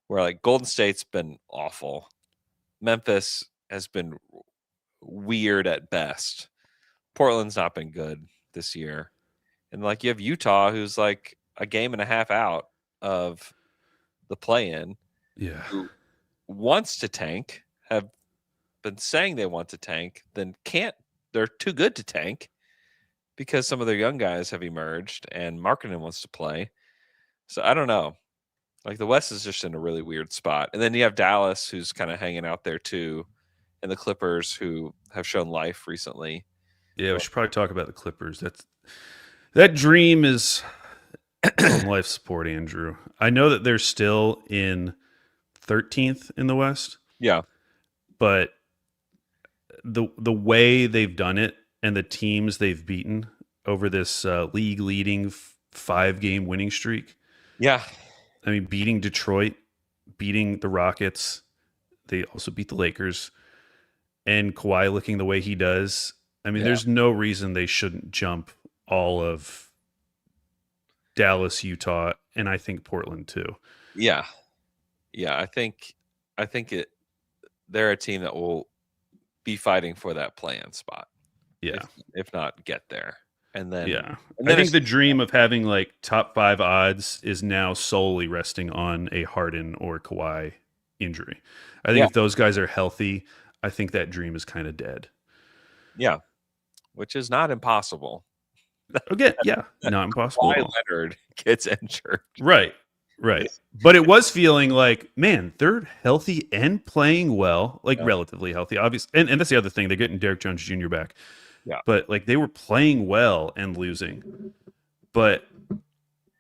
where like Golden State's been awful, Memphis has been weird at best, Portland's not been good this year, and like you have Utah, who's like a game and a half out of the play-in, Yeah. who wants to tank, have been saying they want to tank, then can't. They're too good to tank because some of their young guys have emerged and Markkinen wants to play. So I don't know. Like the West is just in a really weird spot. And then you have Dallas, who's kind of hanging out there too, and the Clippers, who have shown life recently. Yeah, we should probably talk about the Clippers. That dream is on life support, Andrew. I know that they're still in 13th in the West. Yeah. But the way they've done it and the teams they've beaten over this league leading 5-game winning streak. Yeah. I mean, beating Detroit, beating the Rockets. They also beat the Lakers. And Kawhi looking the way he does. I mean, there's no reason they shouldn't jump all of Dallas, Utah, and I think Portland too. Yeah. Yeah. I think they're a team that will be fighting for that play-in spot. Yeah. If not get there. And then I think the dream of having like top 5 odds is now solely resting on a Harden or Kawhi injury. I think if those guys are healthy, I think that dream is kind of dead. Yeah. Which is not impossible. Okay, not impossible. Kawhi Leonard gets injured. Right. But it was feeling like, man, they're healthy and playing well, like relatively healthy, obviously. And that's the other thing. They're getting Derek Jones Jr. back. Yeah. But like they were playing well and losing. But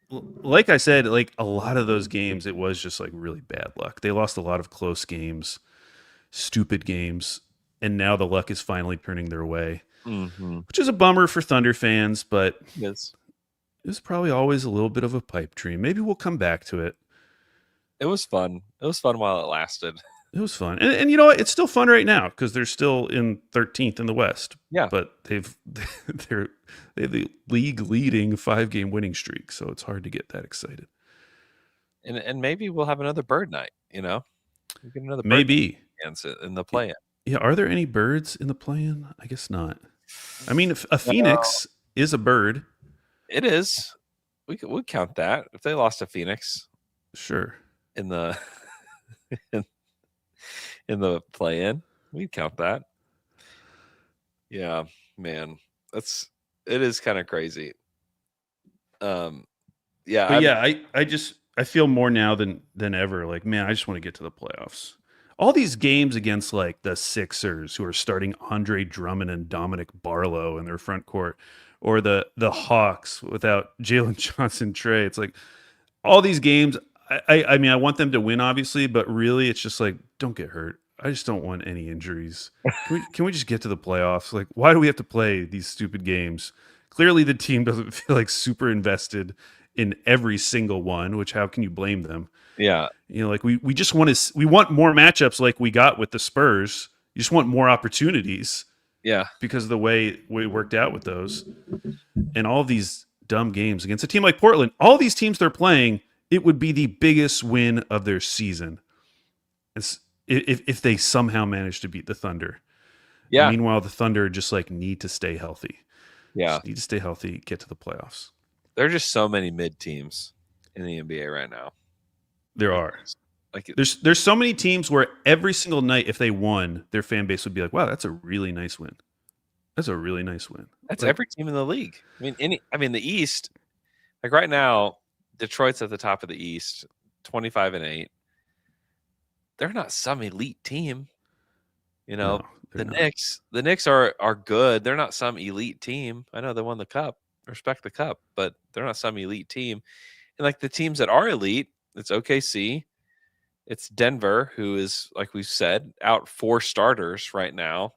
like I said, like a lot of those games, it was just like really bad luck. They lost a lot of close games, stupid games, and now the luck is finally turning their way, which is a bummer for Thunder fans, but Yes. it was probably always a little bit of a pipe dream. Maybe we'll come back to it. It was fun. It was fun while it lasted. It was fun. And you know what? It's still fun right now because they're still in 13th in the West. Yeah. But they have the league leading 5-game winning streak, so it's hard to get that excited. And maybe we'll have another bird night, you know? We'll get another bird Maybe. in the play-in. Yeah, are there any birds in the play-in? I guess not. I mean, if a phoenix is a bird. It is. We count that. If they lost to Phoenix. Sure. In the in the play-in, we'd count that. Yeah, man. It is kind of crazy. I feel more now than ever like, man, I just want to get to the playoffs. All these games against like the Sixers, who are starting Andre Drummond and Dominic Barlow in their front court, or the Hawks without Jalen Johnson Trey. It's like all these games. I mean, I want them to win, obviously, but really, it's just like, don't get hurt. I just don't want any injuries. Can we just get to the playoffs? Like, why do we have to play these stupid games? Clearly, the team doesn't feel like super invested in every single one, which how can you blame them? Yeah. You know, like we just want more matchups like we got with the Spurs. You just want more opportunities. Yeah. Because of the way we worked out with those. And all of these dumb games against a team like Portland, all these teams they're playing, it would be the biggest win of their season. If they somehow manage to beat the Thunder. Yeah. Meanwhile, the Thunder just like need to stay healthy. Yeah. Just need to stay healthy, get to the playoffs. There are just so many mid teams in the NBA right now. There are. Like there's so many teams where every single night, if they won, their fan base would be like, wow, that's a really nice win. That's a really nice win. That's like, every team in the league. I mean, the East, like right now, Detroit's at the top of the East, 25-8. They're not some elite team. You know, no, the Knicks are good. They're not some elite team. I know they won the cup. Respect the cup, but they're not some elite team. And like the teams that are elite, it's OKC. It's Denver, who is, like we've said, out 4 starters right now.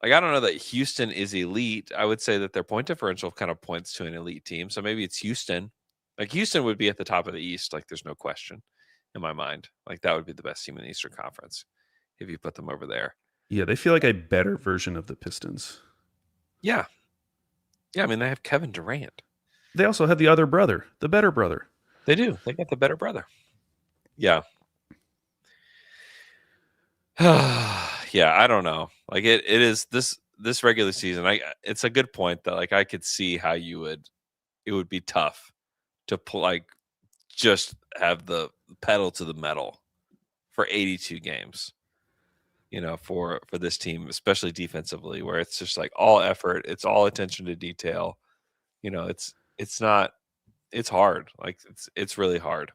Like, I don't know that Houston is elite. I would say that their point differential kind of points to an elite team. So maybe it's Houston. Like, Houston would be at the top of the East. Like, there's no question in my mind. Like, that would be the best team in the Eastern Conference if you put them over there. Yeah, they feel like a better version of the Pistons. Yeah. Yeah, I mean they have Kevin Durant. They also have the other brother, the better brother. They do. They got the better brother. Yeah. Yeah, I don't know. Like it is this regular season. It's a good point that like I could see how it would be tough to just have the pedal to the metal for 82 games. For this team, especially defensively, where it's just like all effort, it's all attention to detail. It's hard. Like it's really hard.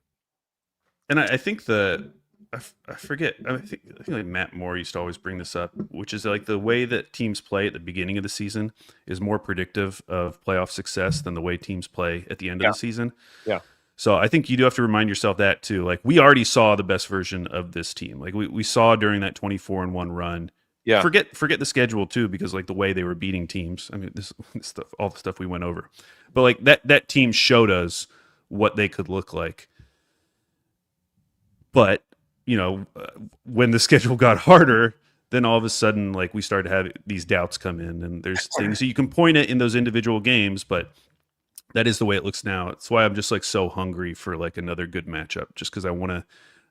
And I think I forget. I think like Matt Moore used to always bring this up, which is like the way that teams play at the beginning of the season is more predictive of playoff success than the way teams play at the end of the season. Yeah. So I think you do have to remind yourself that too. Like we already saw the best version of this team. Like we saw during that 24-1 run. Yeah. Forget the schedule too, because like the way they were beating teams. I mean, this stuff, all the stuff we went over, but like that team showed us what they could look like. But when the schedule got harder, then all of a sudden, like we started to have these doubts come in, and there's things that you can point at in those individual games, but that is the way it looks now. It's why I'm just like so hungry for like another good matchup, just because I want to.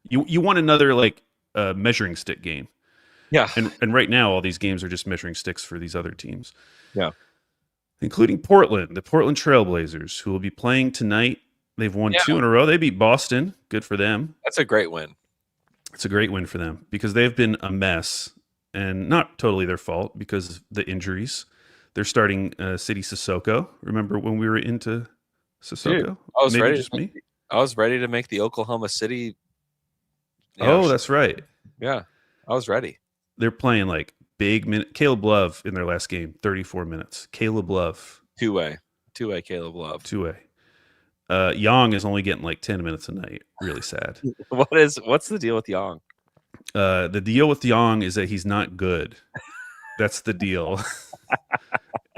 You want another like measuring stick game. Yeah. And right now, all these games are just measuring sticks for these other teams. Yeah. Including Portland, the Portland Trailblazers, who will be playing tonight. They've won 2 in a row. They beat Boston. Good for them. That's a great win. It's a great win for them because they've been a mess, and not totally their fault because of the injuries. They're starting City Sissoko. Remember when we were into Sissoko? Dude, I was Maybe ready. just me. I was ready to make the Oklahoma City. That's right. Yeah, I was ready. They're playing like big minute. Caleb Love in their last game, 34 minutes. Caleb Love. Two-way Caleb Love. Two-way. Young is only getting like 10 minutes a night. Really sad. What's the deal with Young? The deal with Young is that he's not good. That's the deal.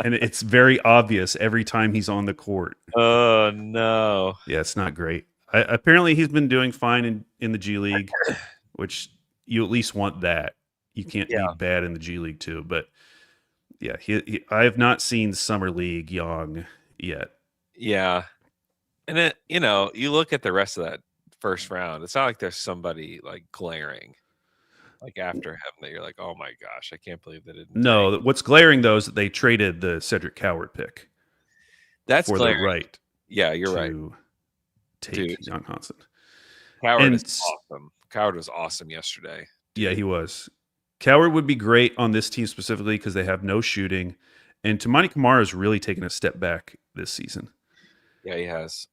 And it's very obvious every time he's on the court. Oh, no. Yeah, it's not great. Apparently, he's been doing fine in the G League, which you at least want that. You can't be bad in the G League, too. But, yeah, I have not seen Summer League Young yet. Yeah. And it, you look at the rest of that first round, it's not like there's somebody like glaring like after him that you're like, oh my gosh, I can't believe they didn't. No, what's glaring though is that they traded the Cedric Coward pick. That's for glaring. the right. Yeah, you're right. Take Young Hansen. Coward is awesome. Coward was awesome yesterday. Yeah, he was. Coward would be great on this team specifically because they have no shooting. And Toumani Camara has really taken a step back this season. Yeah, he has.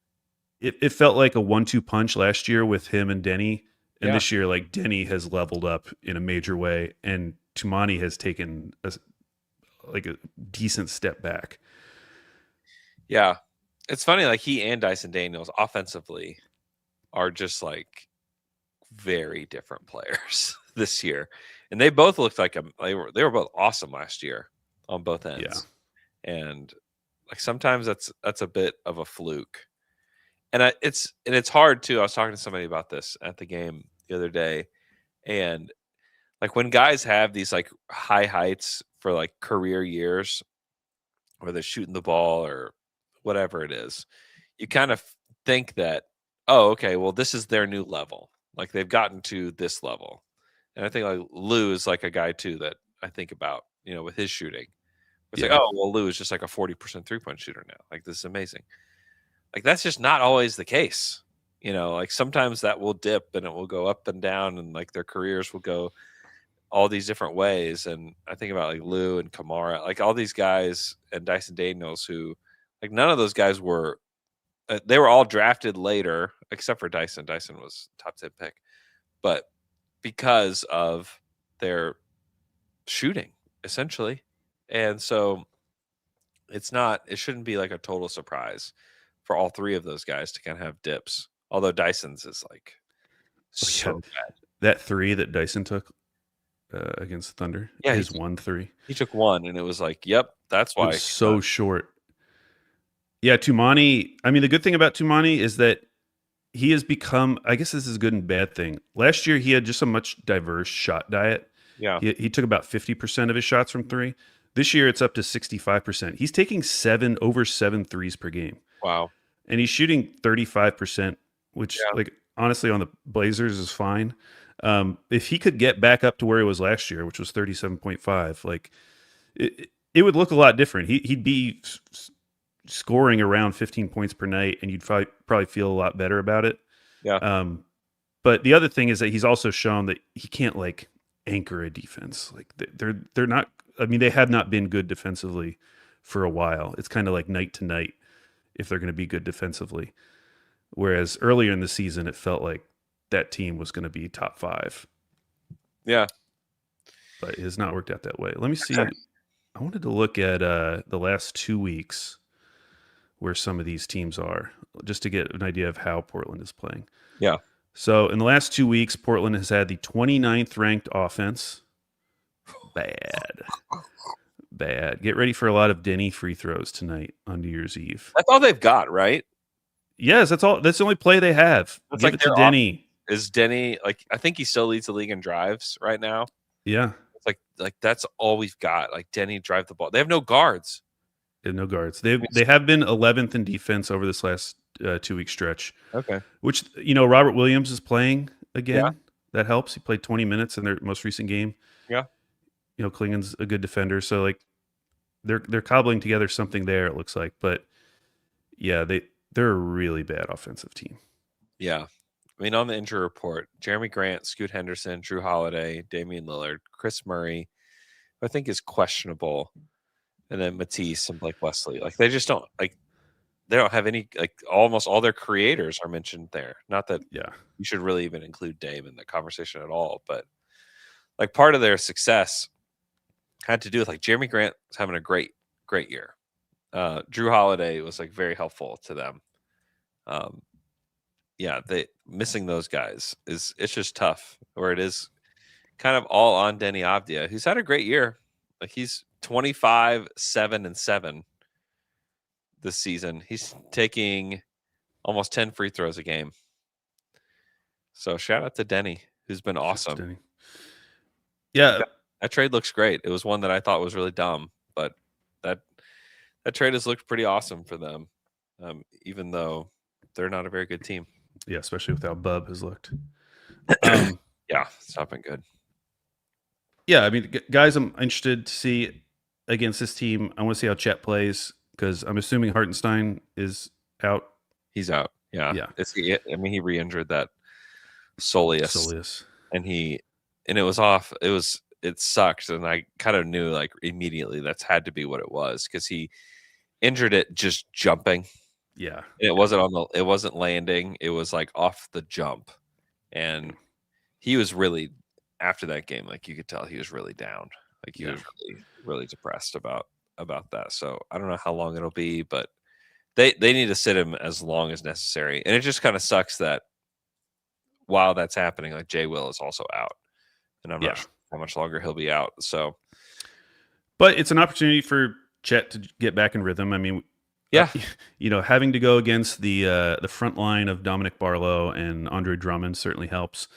It felt like a 1-2 punch last year with him and Denny. And this year, like Denny has leveled up in a major way, and Toumani has taken a decent step back. Yeah, it's funny. Like he and Dyson Daniels offensively are just like very different players this year, and they both looked like they were both awesome last year on both ends. Yeah, and like sometimes that's a bit of a fluke. And it's hard too. I was talking to somebody about this at the game the other day, and like when guys have these like high heights for like career years, where they're shooting the ball or whatever it is, you kind of think that, oh, okay, well this is their new level. Like they've gotten to this level, and I think like Lou is like a guy too that I think about, with his shooting. It's like, oh, well, Lou is just like a 40% 3-point shooter now. Like this is amazing. Like that's just not always the case, like sometimes that will dip and it will go up and down, and like their careers will go all these different ways. And I think about like Lou and Kamara, like all these guys, and Dyson Daniels, who like none of those guys were, they were all drafted later except for Dyson. Dyson was top 10 pick, but because of their shooting essentially. And so it shouldn't be like a total surprise for all three of those guys to kind of have dips. Although Dyson's is like so bad. That 3 that Dyson took against Thunder, his 1-3. He took one, and it was like, yep, that's why. It was so short. Yeah, Toumani. I mean, the good thing about Toumani is that he has become, I guess this is a good and bad thing. Last year, he had just a much diverse shot diet. Yeah. He took about 50% of his shots from 3. This year it's up to 65%. He's taking over 7 threes per game. Wow. And he's shooting 35%, which like honestly on the Blazers is fine. If he could get back up to where he was last year, which was 37.5, like it would look a lot different. He'd be scoring around 15 points per night, and you'd probably feel a lot better about it. Yeah. But the other thing is that he's also shown that he can't like anchor a defense. Like they're not. I mean, they have not been good defensively for a while. It's kind of like night to night if they're going to be good defensively. Whereas earlier in the season, it felt like that team was going to be top 5. Yeah. But it has not worked out that way. Let me see. I wanted to look at the last 2 weeks where some of these teams are, just to get an idea of how Portland is playing. Yeah. So in the last 2 weeks, Portland has had the 29th ranked offense. Bad. Get ready for a lot of Denny free throws tonight on New Year's Eve. That's all they've got, right? Yes, that's all. That's the only play they have. That's Give like it to their Denny. Is Denny like? I think he still leads the league in drives right now. Yeah. It's like that's all we've got. Like Denny drive the ball. They have no guards. They have no guards. They have been 11th in defense over this last 2-week stretch. Okay. Which Robert Williams is playing again. Yeah. That helps. He played 20 minutes in their most recent game. Yeah. Klingen's a good defender, so like they're cobbling together something there. It looks like, but yeah, they're a really bad offensive team. Yeah. I mean, on the injury report, Jeremy Grant, Scoot Henderson, Drew Holiday, Damian Lillard, Chris Murray, who I think is questionable, and then Matisse and Blake Wesley. Like they just don't they don't have any, like almost all their creators are mentioned there. Not that you should really even include Dame in the conversation at all, but like part of their success had to do with like Jeremy Grant was having a great year. Drew Holiday was like very helpful to them. They missing those guys it's just tough, where it is kind of all on Denny Avdia, who's had a great year. Like he's 25, 7, and 7 this season. He's taking almost 10 free throws a game. So shout out to Denny, who's been awesome. Denny. Yeah. That trade looks great. It was one that I thought was really dumb, but that trade has looked pretty awesome for them, even though they're not a very good team. Yeah, especially with how Bub has looked. Yeah, it's not been good. Yeah, I mean, guys, I'm interested to see against this team. I want to see how Chet plays, because I'm assuming Hartenstein is out. He's out. Yeah. He re-injured that soleus. And it was off. It sucked, and I kind of knew like immediately that's had to be what it was, because he injured it just jumping. Yeah. And it wasn't landing. It was like off the jump. And he was really, after that game, like you could tell he was really down. Like he was really, really depressed about that. So I don't know how long it'll be, but they need to sit him as long as necessary. And it just kind of sucks that while that's happening, like Jay Will is also out. And I'm not sure how much longer he'll be out. So, but it's an opportunity for Chet to get back in rhythm. I mean, having to go against the front line of Dominic Barlow and Andre Drummond certainly helps.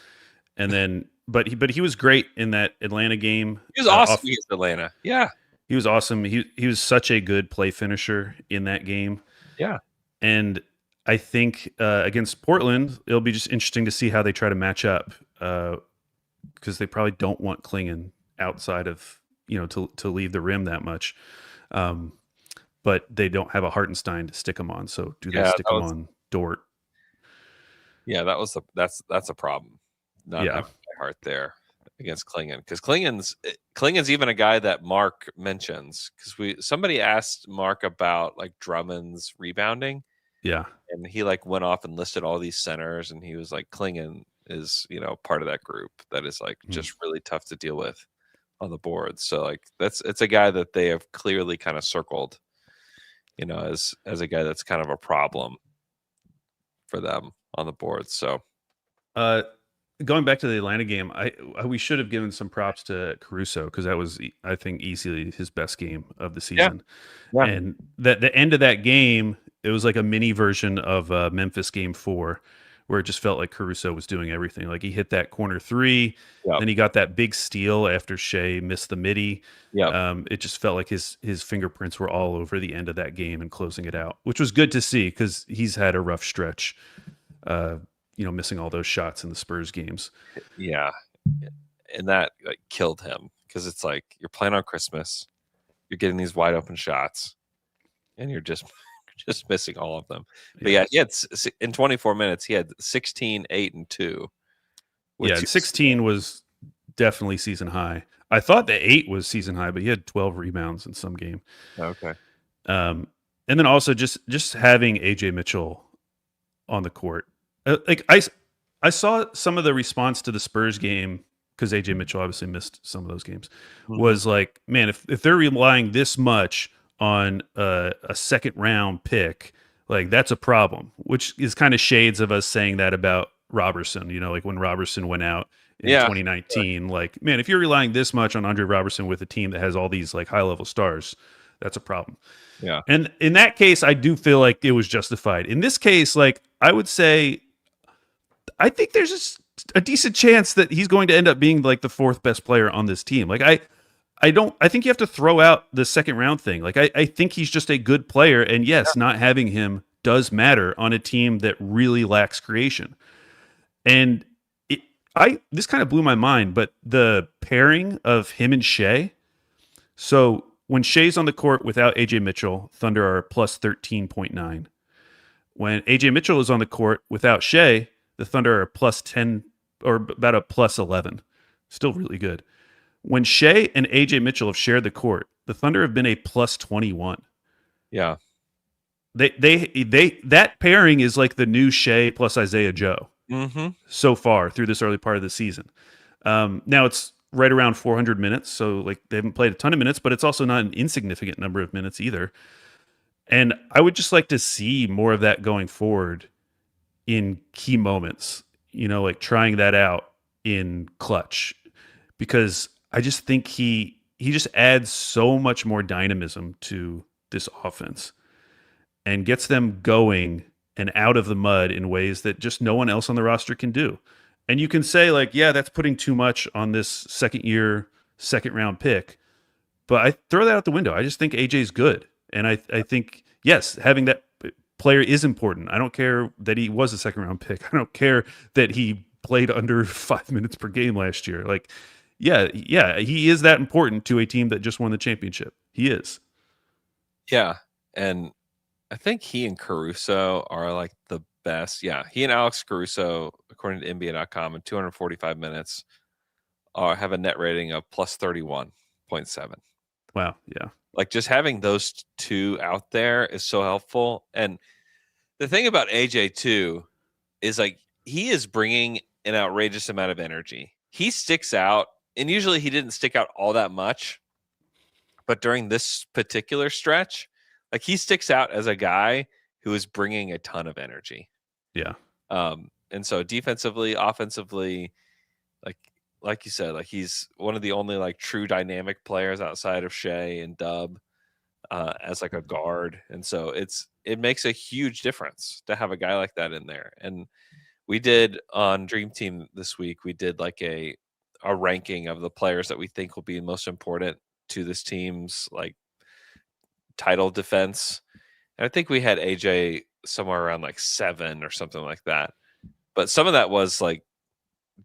And then, but he was great in that Atlanta game. He was awesome against Atlanta. Yeah, he was awesome. He was such a good play finisher in that game. Yeah, and I think against Portland, it'll be just interesting to see how they try to match up, because they probably don't want Klingen outside of to leave the rim that much. But they don't have a Hartenstein to stick him on. So do they stick him on Dort? Yeah, that's a problem. Not having my heart there against Klingen, because Klingen's even a guy that Mark mentions, because somebody asked Mark about like Drummond's rebounding. Yeah, and he like went off and listed all these centers, and he was like, Klingen is part of that group that is like just really tough to deal with on the board. So like it's a guy that they have clearly kind of circled, as a guy that's kind of a problem for them on the board. So going back to the Atlanta game, we should have given some props to Caruso, because that was, I think, easily his best game of the season. Yeah. And the end of that game, it was like a mini version of Memphis Game 4, where it just felt like Caruso was doing everything. Like he hit that corner three, Yep. then he got that big steal after Shea missed the midi. Yeah. It just felt like his fingerprints were all over the end of that game and closing it out, which was good to see because he's had a rough stretch. Missing all those shots in the Spurs games. Yeah. And that like killed him because it's like you're playing on Christmas, you're getting these wide open shots, and you're just missing all of them. But yeah, he had in 24 minutes he had 16, 8, and 2. Yeah, and 16 was definitely season high. I thought the 8 was season high, but he had 12 rebounds in some game. Okay. And then also just having AJ Mitchell on the court. I saw some of the response to the Spurs game because AJ Mitchell obviously missed some of those games. Was like, man, if they're relying this much on a second round pick, like that's a problem, which is kind of shades of us saying that about Robertson, like when Robertson went out in 2019, like, man, if you're relying this much on Andre Robertson with a team that has all these like high level stars, that's a problem. Yeah. And in that case, I do feel like it was justified. In this case, like I would say, I think there's just a decent chance that he's going to end up being like the 4th best player on this team. Like I think you have to throw out the second round thing. Like I think he's just a good player. And yes, not having him does matter on a team that really lacks creation. And this kind of blew my mind, but the pairing of him and Shea. So when Shea's on the court without AJ Mitchell, Thunder are plus 13.9. When AJ Mitchell is on the court without Shea, the Thunder are plus 10 or about a plus 11. Still really good. When Shea and AJ Mitchell have shared the court, the Thunder have been a plus 21. Yeah. That pairing is like the new Shea plus Isaiah Joe so far through this early part of the season. Now it's right around 400 minutes, so like they haven't played a ton of minutes, but it's also not an insignificant number of minutes either. And I would just like to see more of that going forward in key moments, like trying that out in clutch, because I just think he just adds so much more dynamism to this offense and gets them going and out of the mud in ways that just no one else on the roster can do. And you can say like, yeah, that's putting too much on this second round pick, but I throw that out the window. I just think AJ's good. And I think, yes, having that player is important. I don't care that he was a second round pick. I don't care that he played under 5 minutes per game last year. Like, yeah, he is that important to a team that just won the championship. He is. Yeah. And I think he and Caruso are like the best. Yeah. He and Alex Caruso, according to NBA.com, in 245 minutes have a net rating of plus 31.7. Wow. Yeah. Like just having those two out there is so helpful. And the thing about AJ too is like he is bringing an outrageous amount of energy. He sticks out, and usually he didn't stick out all that much, but during this particular stretch, like he sticks out as a guy who is bringing a ton of energy. Yeah. And so defensively, offensively, like you said, like he's one of the only like true dynamic players outside of Shea and Dub as like a guard. And so it makes a huge difference to have a guy like that in there. And we did on Dream Team this week, we did like a ranking of the players that we think will be most important to this team's like title defense. And I think we had AJ somewhere around like 7 or something like that. But some of that was like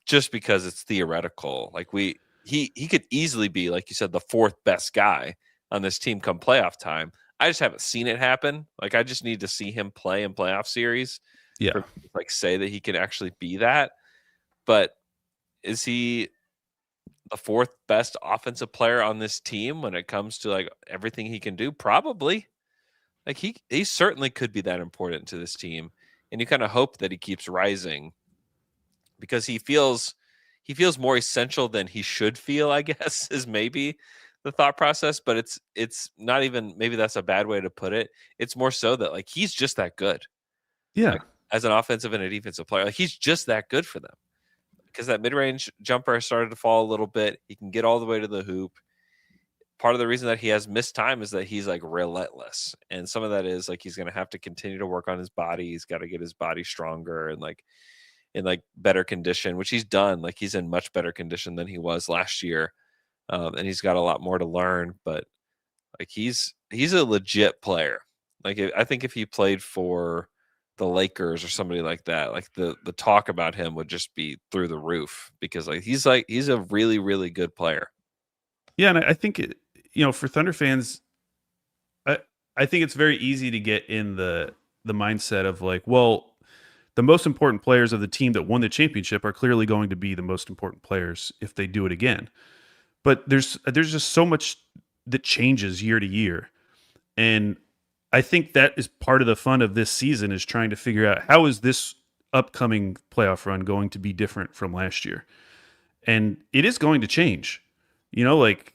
just because it's theoretical. Like he could easily be, like you said, the 4th best guy on this team come playoff time. I just haven't seen it happen. Like I just need to see him play in playoff series. Yeah. Like say that he can actually be that. But is he the 4th best offensive player on this team when it comes to like everything he can do? Probably. Like he certainly could be that important to this team. And you kind of hope that he keeps rising because he feels more essential than he should feel, I guess, is maybe the thought process. But it's not even, maybe that's a bad way to put it. It's more so that like he's just that good. Yeah. Like, as an offensive and a defensive player, like he's just that good for them. Because that mid-range jumper started to fall a little bit. He can get all the way to the hoop. Part of the reason that he has missed time is that he's like relentless. And some of that is like he's going to have to continue to work on his body. He's got to get his body stronger. And like in like better condition, which he's done. Like he's in much better condition than he was last year, and he's got a lot more to learn. But like he's a legit player. Like I think if he played for the Lakers or somebody like that, like the talk about him would just be through the roof because he's a really, really good player. Yeah, and I think for Thunder fans, I think it's very easy to get in the mindset of like, well, the most important players of the team that won the championship are clearly going to be the most important players if they do it again. But there's just so much that changes year to year. And I think that is part of the fun of this season is trying to figure out how is this upcoming playoff run going to be different from last year. And it is going to change. Like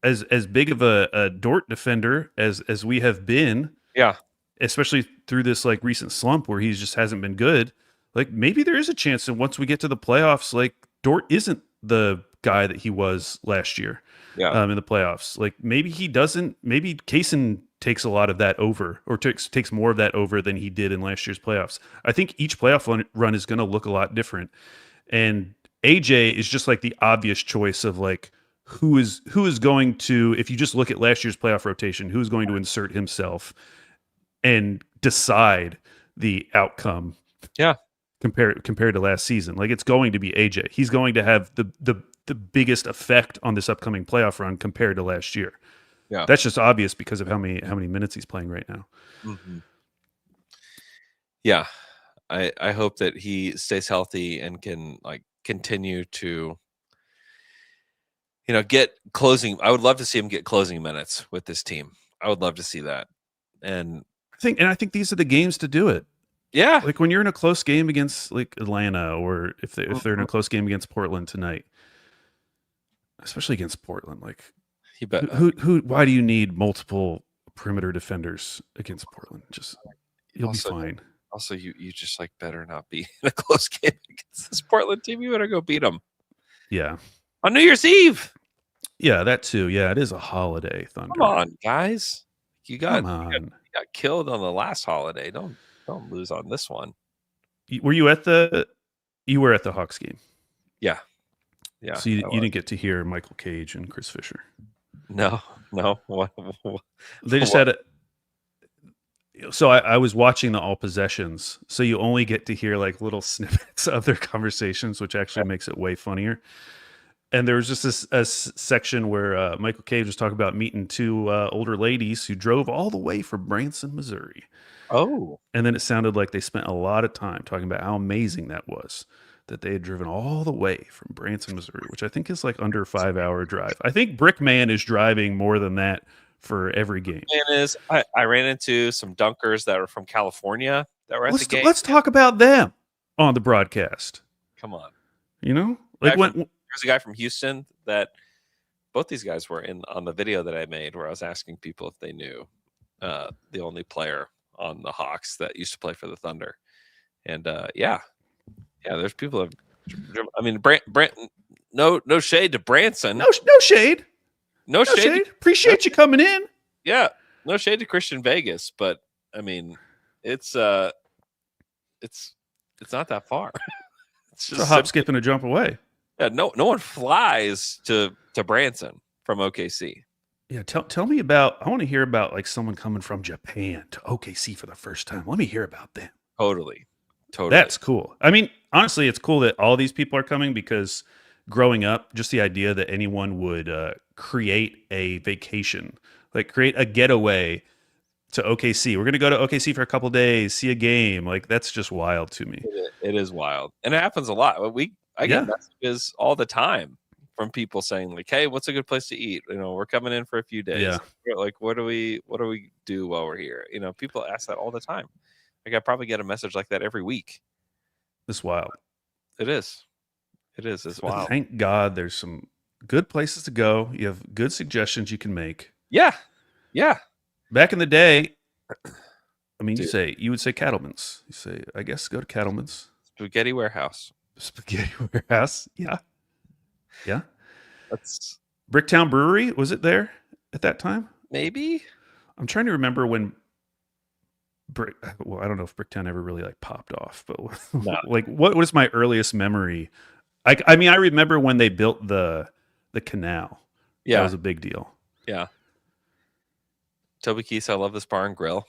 as big of a Dort defender as we have been. Yeah. Especially through this like recent slump where he just hasn't been good. Like maybe there is a chance that once we get to the playoffs, like Dort isn't the guy that he was last year. Yeah. In the playoffs. Like maybe he doesn't, maybe Kaysen takes a lot of that over or takes more of that over than he did in last year's playoffs. I think each playoff run is going to look a lot different. And AJ is just like the obvious choice of like, who is going to, if you just look at last year's playoff rotation, who's going to insert himself and decide the outcome. Yeah. Compared to last season. Like it's going to be AJ. He's going to have the biggest effect on this upcoming playoff run compared to last year. Yeah. That's just obvious because of how many minutes he's playing right now. Mm-hmm. Yeah. I hope that he stays healthy and can like continue to get closing. I would love to see him get closing minutes with this team. I would love to see that. And I think these are the games to do it. Yeah. Like when you're in a close game against like Atlanta or if they're in a close game against Portland tonight, especially against Portland, like why do you need multiple perimeter defenders against Portland? Just you'll be fine. Also, you just like better not be in a close game against this Portland team. You better go beat them. Yeah. On New Year's Eve. Yeah, that too. Yeah, it is a holiday, Thunder. Come on, guys. You got killed on the last holiday. Don't lose on this one. Were you at the Hawks game? Yeah. Yeah. So you didn't get to hear Michael Cage and Chris Fisher. No. What? They just had it. So I was watching the All Possessions, so you only get to hear like little snippets of their conversations, which actually makes it way funnier. And there was just a section where Michael Cage was talking about meeting two older ladies who drove all the way from Branson, Missouri. Oh. And then it sounded like they spent a lot of time talking about how amazing that was, that they had driven all the way from Branson, Missouri, which I think is like under a 5-hour drive. I think Brickman is driving more than that for every game. I ran into some dunkers that were from California that were at the game. Let's talk about them on the broadcast. Come on. Like there's a guy from Houston that both these guys were in on the video that I made where I was asking people if they knew the only player on the Hawks that used to play for the Thunder. And there's people have, I mean, no shade to Branson. No shade. No shade. Appreciate you coming in. Yeah. No shade to Christian Vegas, but I mean, it's not that far. It's just a hop, skip, and a jump away. Yeah, no one flies to Branson from OKC. Yeah, tell me about. I want to hear about like someone coming from Japan to OKC for the first time. Let me hear about them. Totally. That's cool. I mean, honestly, it's cool that all these people are coming because growing up, just the idea that anyone would create a vacation, like create a getaway to OKC. We're going to go to OKC for a couple days, see a game. Like that's just wild to me. It is wild, and it happens a lot. I get messages all the time from people saying like, "Hey, what's a good place to eat? We're coming in for a few days. Yeah. Like, what do we do while we're here?" People ask that all the time. Like, I probably get a message like that every week. It's wild. It is. It's wild. Thank God there's some good places to go. You have good suggestions you can make. Yeah. Back in the day, I mean, you would say Cattleman's. You say, I guess, go to Cattleman's. Spaghetti Warehouse. Yeah. That's Bricktown Brewery. Was it there at that time? Maybe. I'm trying to remember when Well, I don't know if Bricktown ever really like popped off, but No. like what was my earliest memory? I mean, I remember when they built the canal. Yeah. That was a big deal. Yeah. Toby Keith, I love this bar and grill.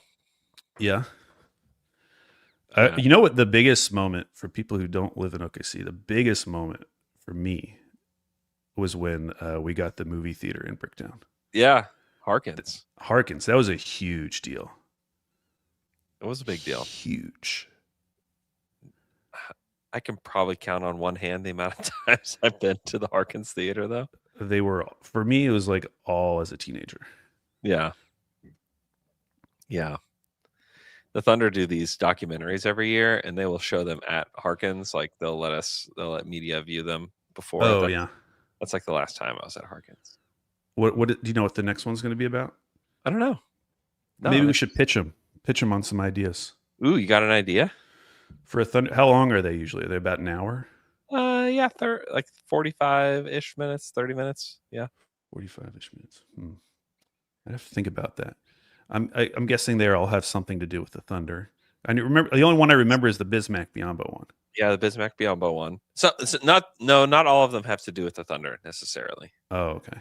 Yeah. Yeah. You know what the biggest moment for people who don't live in OKC, the biggest moment for me was when we got the movie theater in Bricktown. Yeah. Harkins. Harkins. That was a huge deal. It was a big deal. Huge. I can probably count on one hand the amount of times I've been to the Harkins Theater, though. They were, for me, it was like all as a teenager. Yeah. Yeah. The Thunder do these documentaries every year, and they will show them at Harkins. Like they'll let media view them before. Oh, yeah. That's like the last time I was at Harkins. What do you know what the next one's going to be about? I don't know. No, Maybe we should pitch them on some ideas. Ooh, you got an idea? For a Thunder, how long are they usually? Are they about an hour? Yeah, like 45-ish minutes, 30 minutes. Yeah. 45-ish minutes. I have to think about that. I'm guessing they all have something to do with the Thunder. I remember the only one I remember is the Bismack Biyombo one. Yeah, the Bismack Biyombo one. So not all of them have to do with the Thunder necessarily. Oh, okay.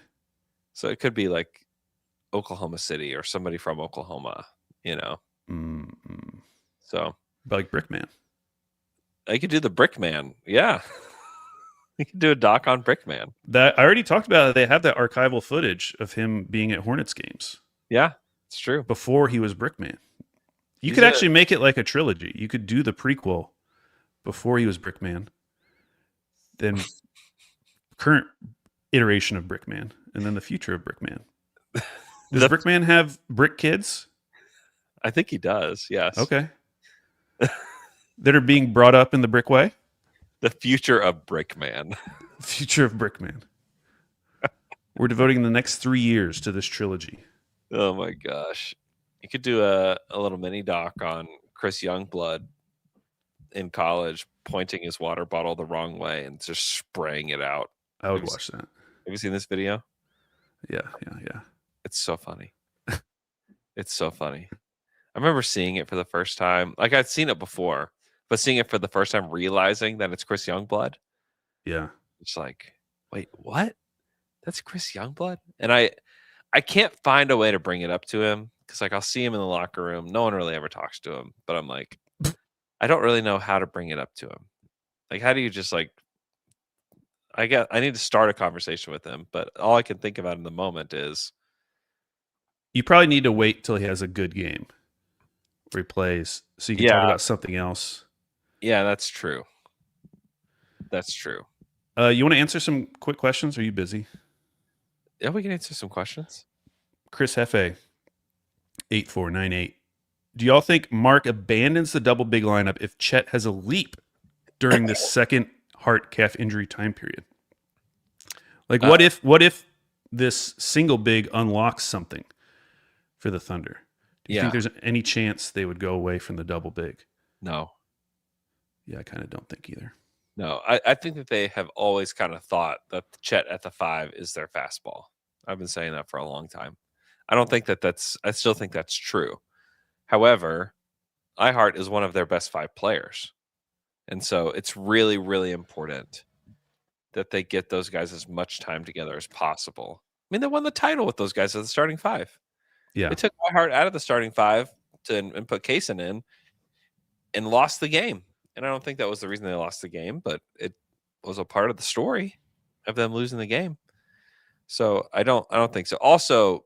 So it could be like Oklahoma City or somebody from Oklahoma, So like Brickman. I could do the Brickman. Yeah. We could do a doc on Brickman. That I already talked about. They have that archival footage of him being at Hornets games. Yeah, it's true. Before he was Brickman. You He's could actually make it like a trilogy. You could do the prequel before he was Brickman, then current iteration of Brickman, and then the future of Brickman. Does Brickman have brick kids? I think he does, yes. Okay. That are being brought up in the brick way? The future of Brickman. Future of Brickman. We're devoting the next 3 years to this trilogy. Oh my gosh. You could do a little mini doc on Chris Youngblood in college pointing his water bottle the wrong way and just spraying it out. I would watch that. Have you seen this video? Yeah. It's so funny. It's so funny. I remember seeing it for the first time. Like I'd seen it before, but seeing it for the first time, realizing that it's Chris Youngblood. Yeah. It's like, wait, what? That's Chris Youngblood? And I can't find a way to bring it up to him because like I'll see him in the locker room. No one really ever talks to him, but I'm like, I don't really know how to bring it up to him. Like, how do you just like, I need to start a conversation with him, but all I can think about in the moment is you probably need to wait till he has a good game where he plays so you can talk about something else. Yeah, that's true. That's true. You want to answer some quick questions? Are you busy? Yeah, we can answer some questions. Chris Hefe, 8498. Do y'all think Mark abandons the double big lineup if Chet has a leap during the second heart calf injury time period? Like, what if this single big unlocks something for the Thunder? Do you think there's any chance they would go away from the double big? No. Yeah, I kind of don't think either. No, I think that they have always kind of thought that Chet at the 5 is their fastball. I've been saying that for a long time. I don't think I still think that's true. However, iHeart is one of their best 5 players. And so it's really, really important that they get those guys as much time together as possible. I mean, they won the title with those guys as the starting 5. Yeah. They took iHeart out of the starting 5 and put Kaysen in and lost the game. And I don't think that was the reason they lost the game, but it was a part of the story of them losing the game. So I don't think so. Also,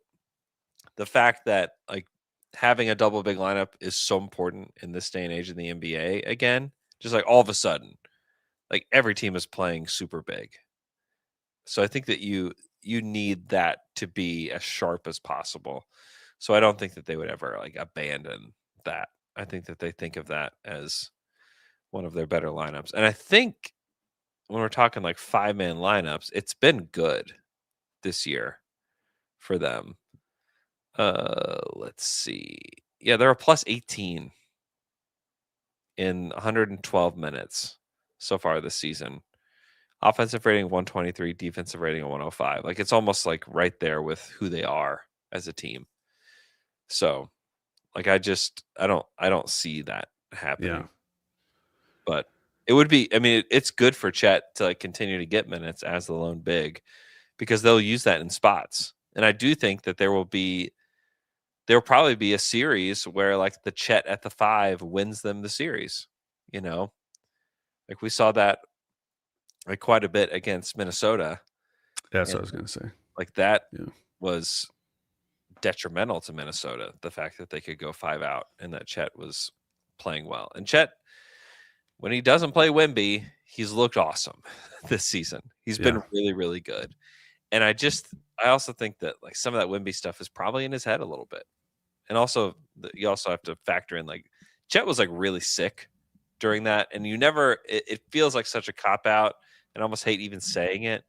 the fact that like having a double big lineup is so important in this day and age in the NBA again, just like all of a sudden, like every team is playing super big. So I think that you need that to be as sharp as possible. So I don't think that they would ever like abandon that. I think that they think of that as one of their better lineups. And I think when we're talking like 5-man lineups, it's been good this year for them. Let's see. Yeah, they're a plus 18 in 112 minutes so far this season. Offensive rating 123, defensive rating 105. Like it's almost like right there with who they are as a team. So Like I don't see that happening. Yeah. But it would be. I mean, it's good for Chet to like continue to get minutes as the lone big, because they'll use that in spots. And I do think that there'll probably be a series where like the Chet at the 5 wins them the series. You know, like we saw that like quite a bit against Minnesota. That's what I was going to say. Like that Yeah. was detrimental to Minnesota. The fact that they could go 5 out and that Chet was playing well. And Chet, when he doesn't play Wemby, he's looked awesome this season. He's been really, really good. And I also think that like some of that Wemby stuff is probably in his head a little bit. And also you also have to factor in like Chet was like really sick during that. And it feels like such a cop out, and I almost hate even saying it,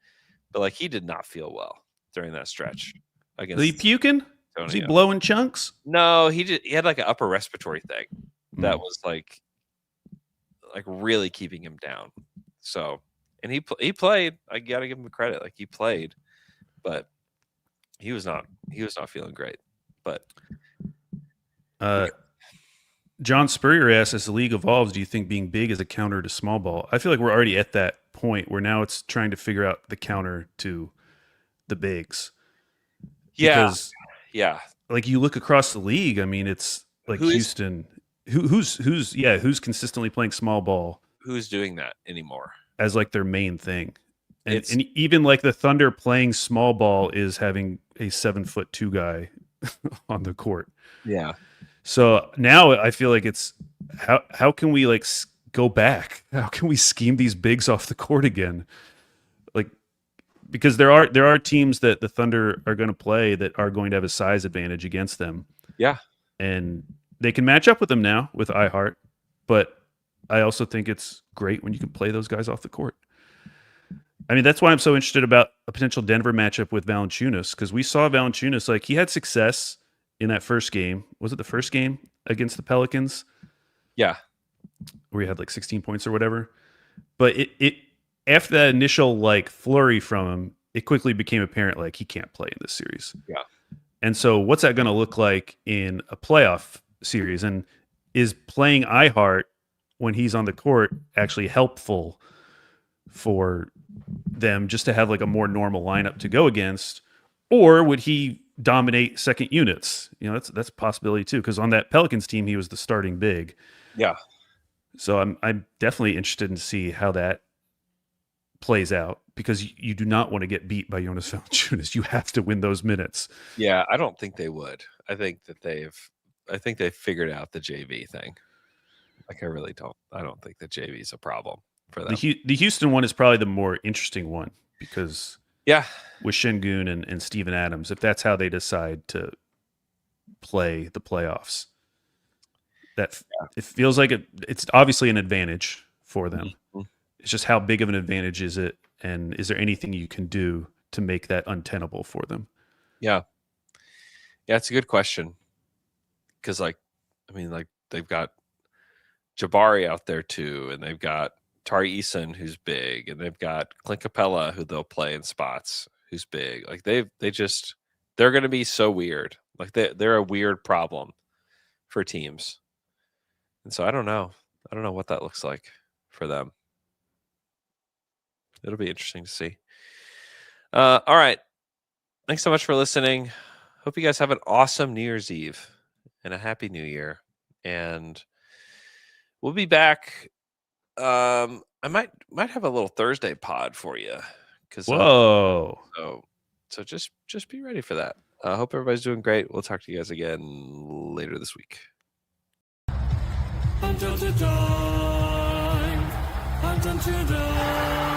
but like he did not feel well during that stretch against. Was he puking? Was he Antonio. blowing chunks? No, he had like an upper respiratory thing that was like really keeping him down. So, and he played. I got to give him credit. Like he played, but he was not feeling great. But John Spurrier asks, as the league evolves, do you think being big is a counter to small ball? I feel like we're already at that point where now it's trying to figure out the counter to the bigs. Because, like you look across the league, I mean, it's like Houston. Who's consistently playing small ball? Who's doing that anymore as like their main thing? And even like the Thunder playing small ball is having a 7'2" guy on the court. Yeah. So now I feel like it's how can we like go back? How can we scheme these bigs off the court again? Like, because there are teams that the Thunder are going to play that are going to have a size advantage against them. Yeah. And they can match up with them now with iHeart, but I also think it's great when you can play those guys off the court. I mean, that's why I'm so interested about a potential Denver matchup with Valanciunas, because we saw Valanciunas, like he had success in that first game. Was it the first game against the Pelicans? Yeah. Where he had like 16 points or whatever. But it after that initial like flurry from him, it quickly became apparent like he can't play in this series. Yeah. And so what's that going to look like in a playoff series? And is playing iHeart when he's on the court actually helpful for them just to have like a more normal lineup to go against? Or would he dominate second units? You know, that's a possibility too, because on that Pelicans team, he was the starting big. Yeah. So I'm definitely interested in see how that plays out, because you do not want to get beat by Jonas Valanciunas. You have to win those minutes. Yeah, I don't think they would. I think they've figured out the JV thing. Like I really don't. I don't think the JV is a problem for them. The Houston one is probably the more interesting one, because with Şengün and Steven Adams, if that's how they decide to play the playoffs, it feels like it's obviously an advantage for them. Mm-hmm. It's just how big of an advantage is it, and is there anything you can do to make that untenable for them? Yeah, it's a good question, because they've got Jabari out there too, and they've got Tari Eason, who's big, and they've got Clint Capella, who they'll play in spots, who's big. Like they're going to be so weird. Like they're a weird problem for teams, and so I don't know what that looks like for them. It'll be interesting to see. All right, thanks so much for listening. Hope you guys have an awesome New Year's Eve and a happy New Year, and we'll be back. I might have a little Thursday pod for you. Whoa! So just be ready for that. I hope everybody's doing great. We'll talk to you guys again later this week. Until the dawn, until the dawn.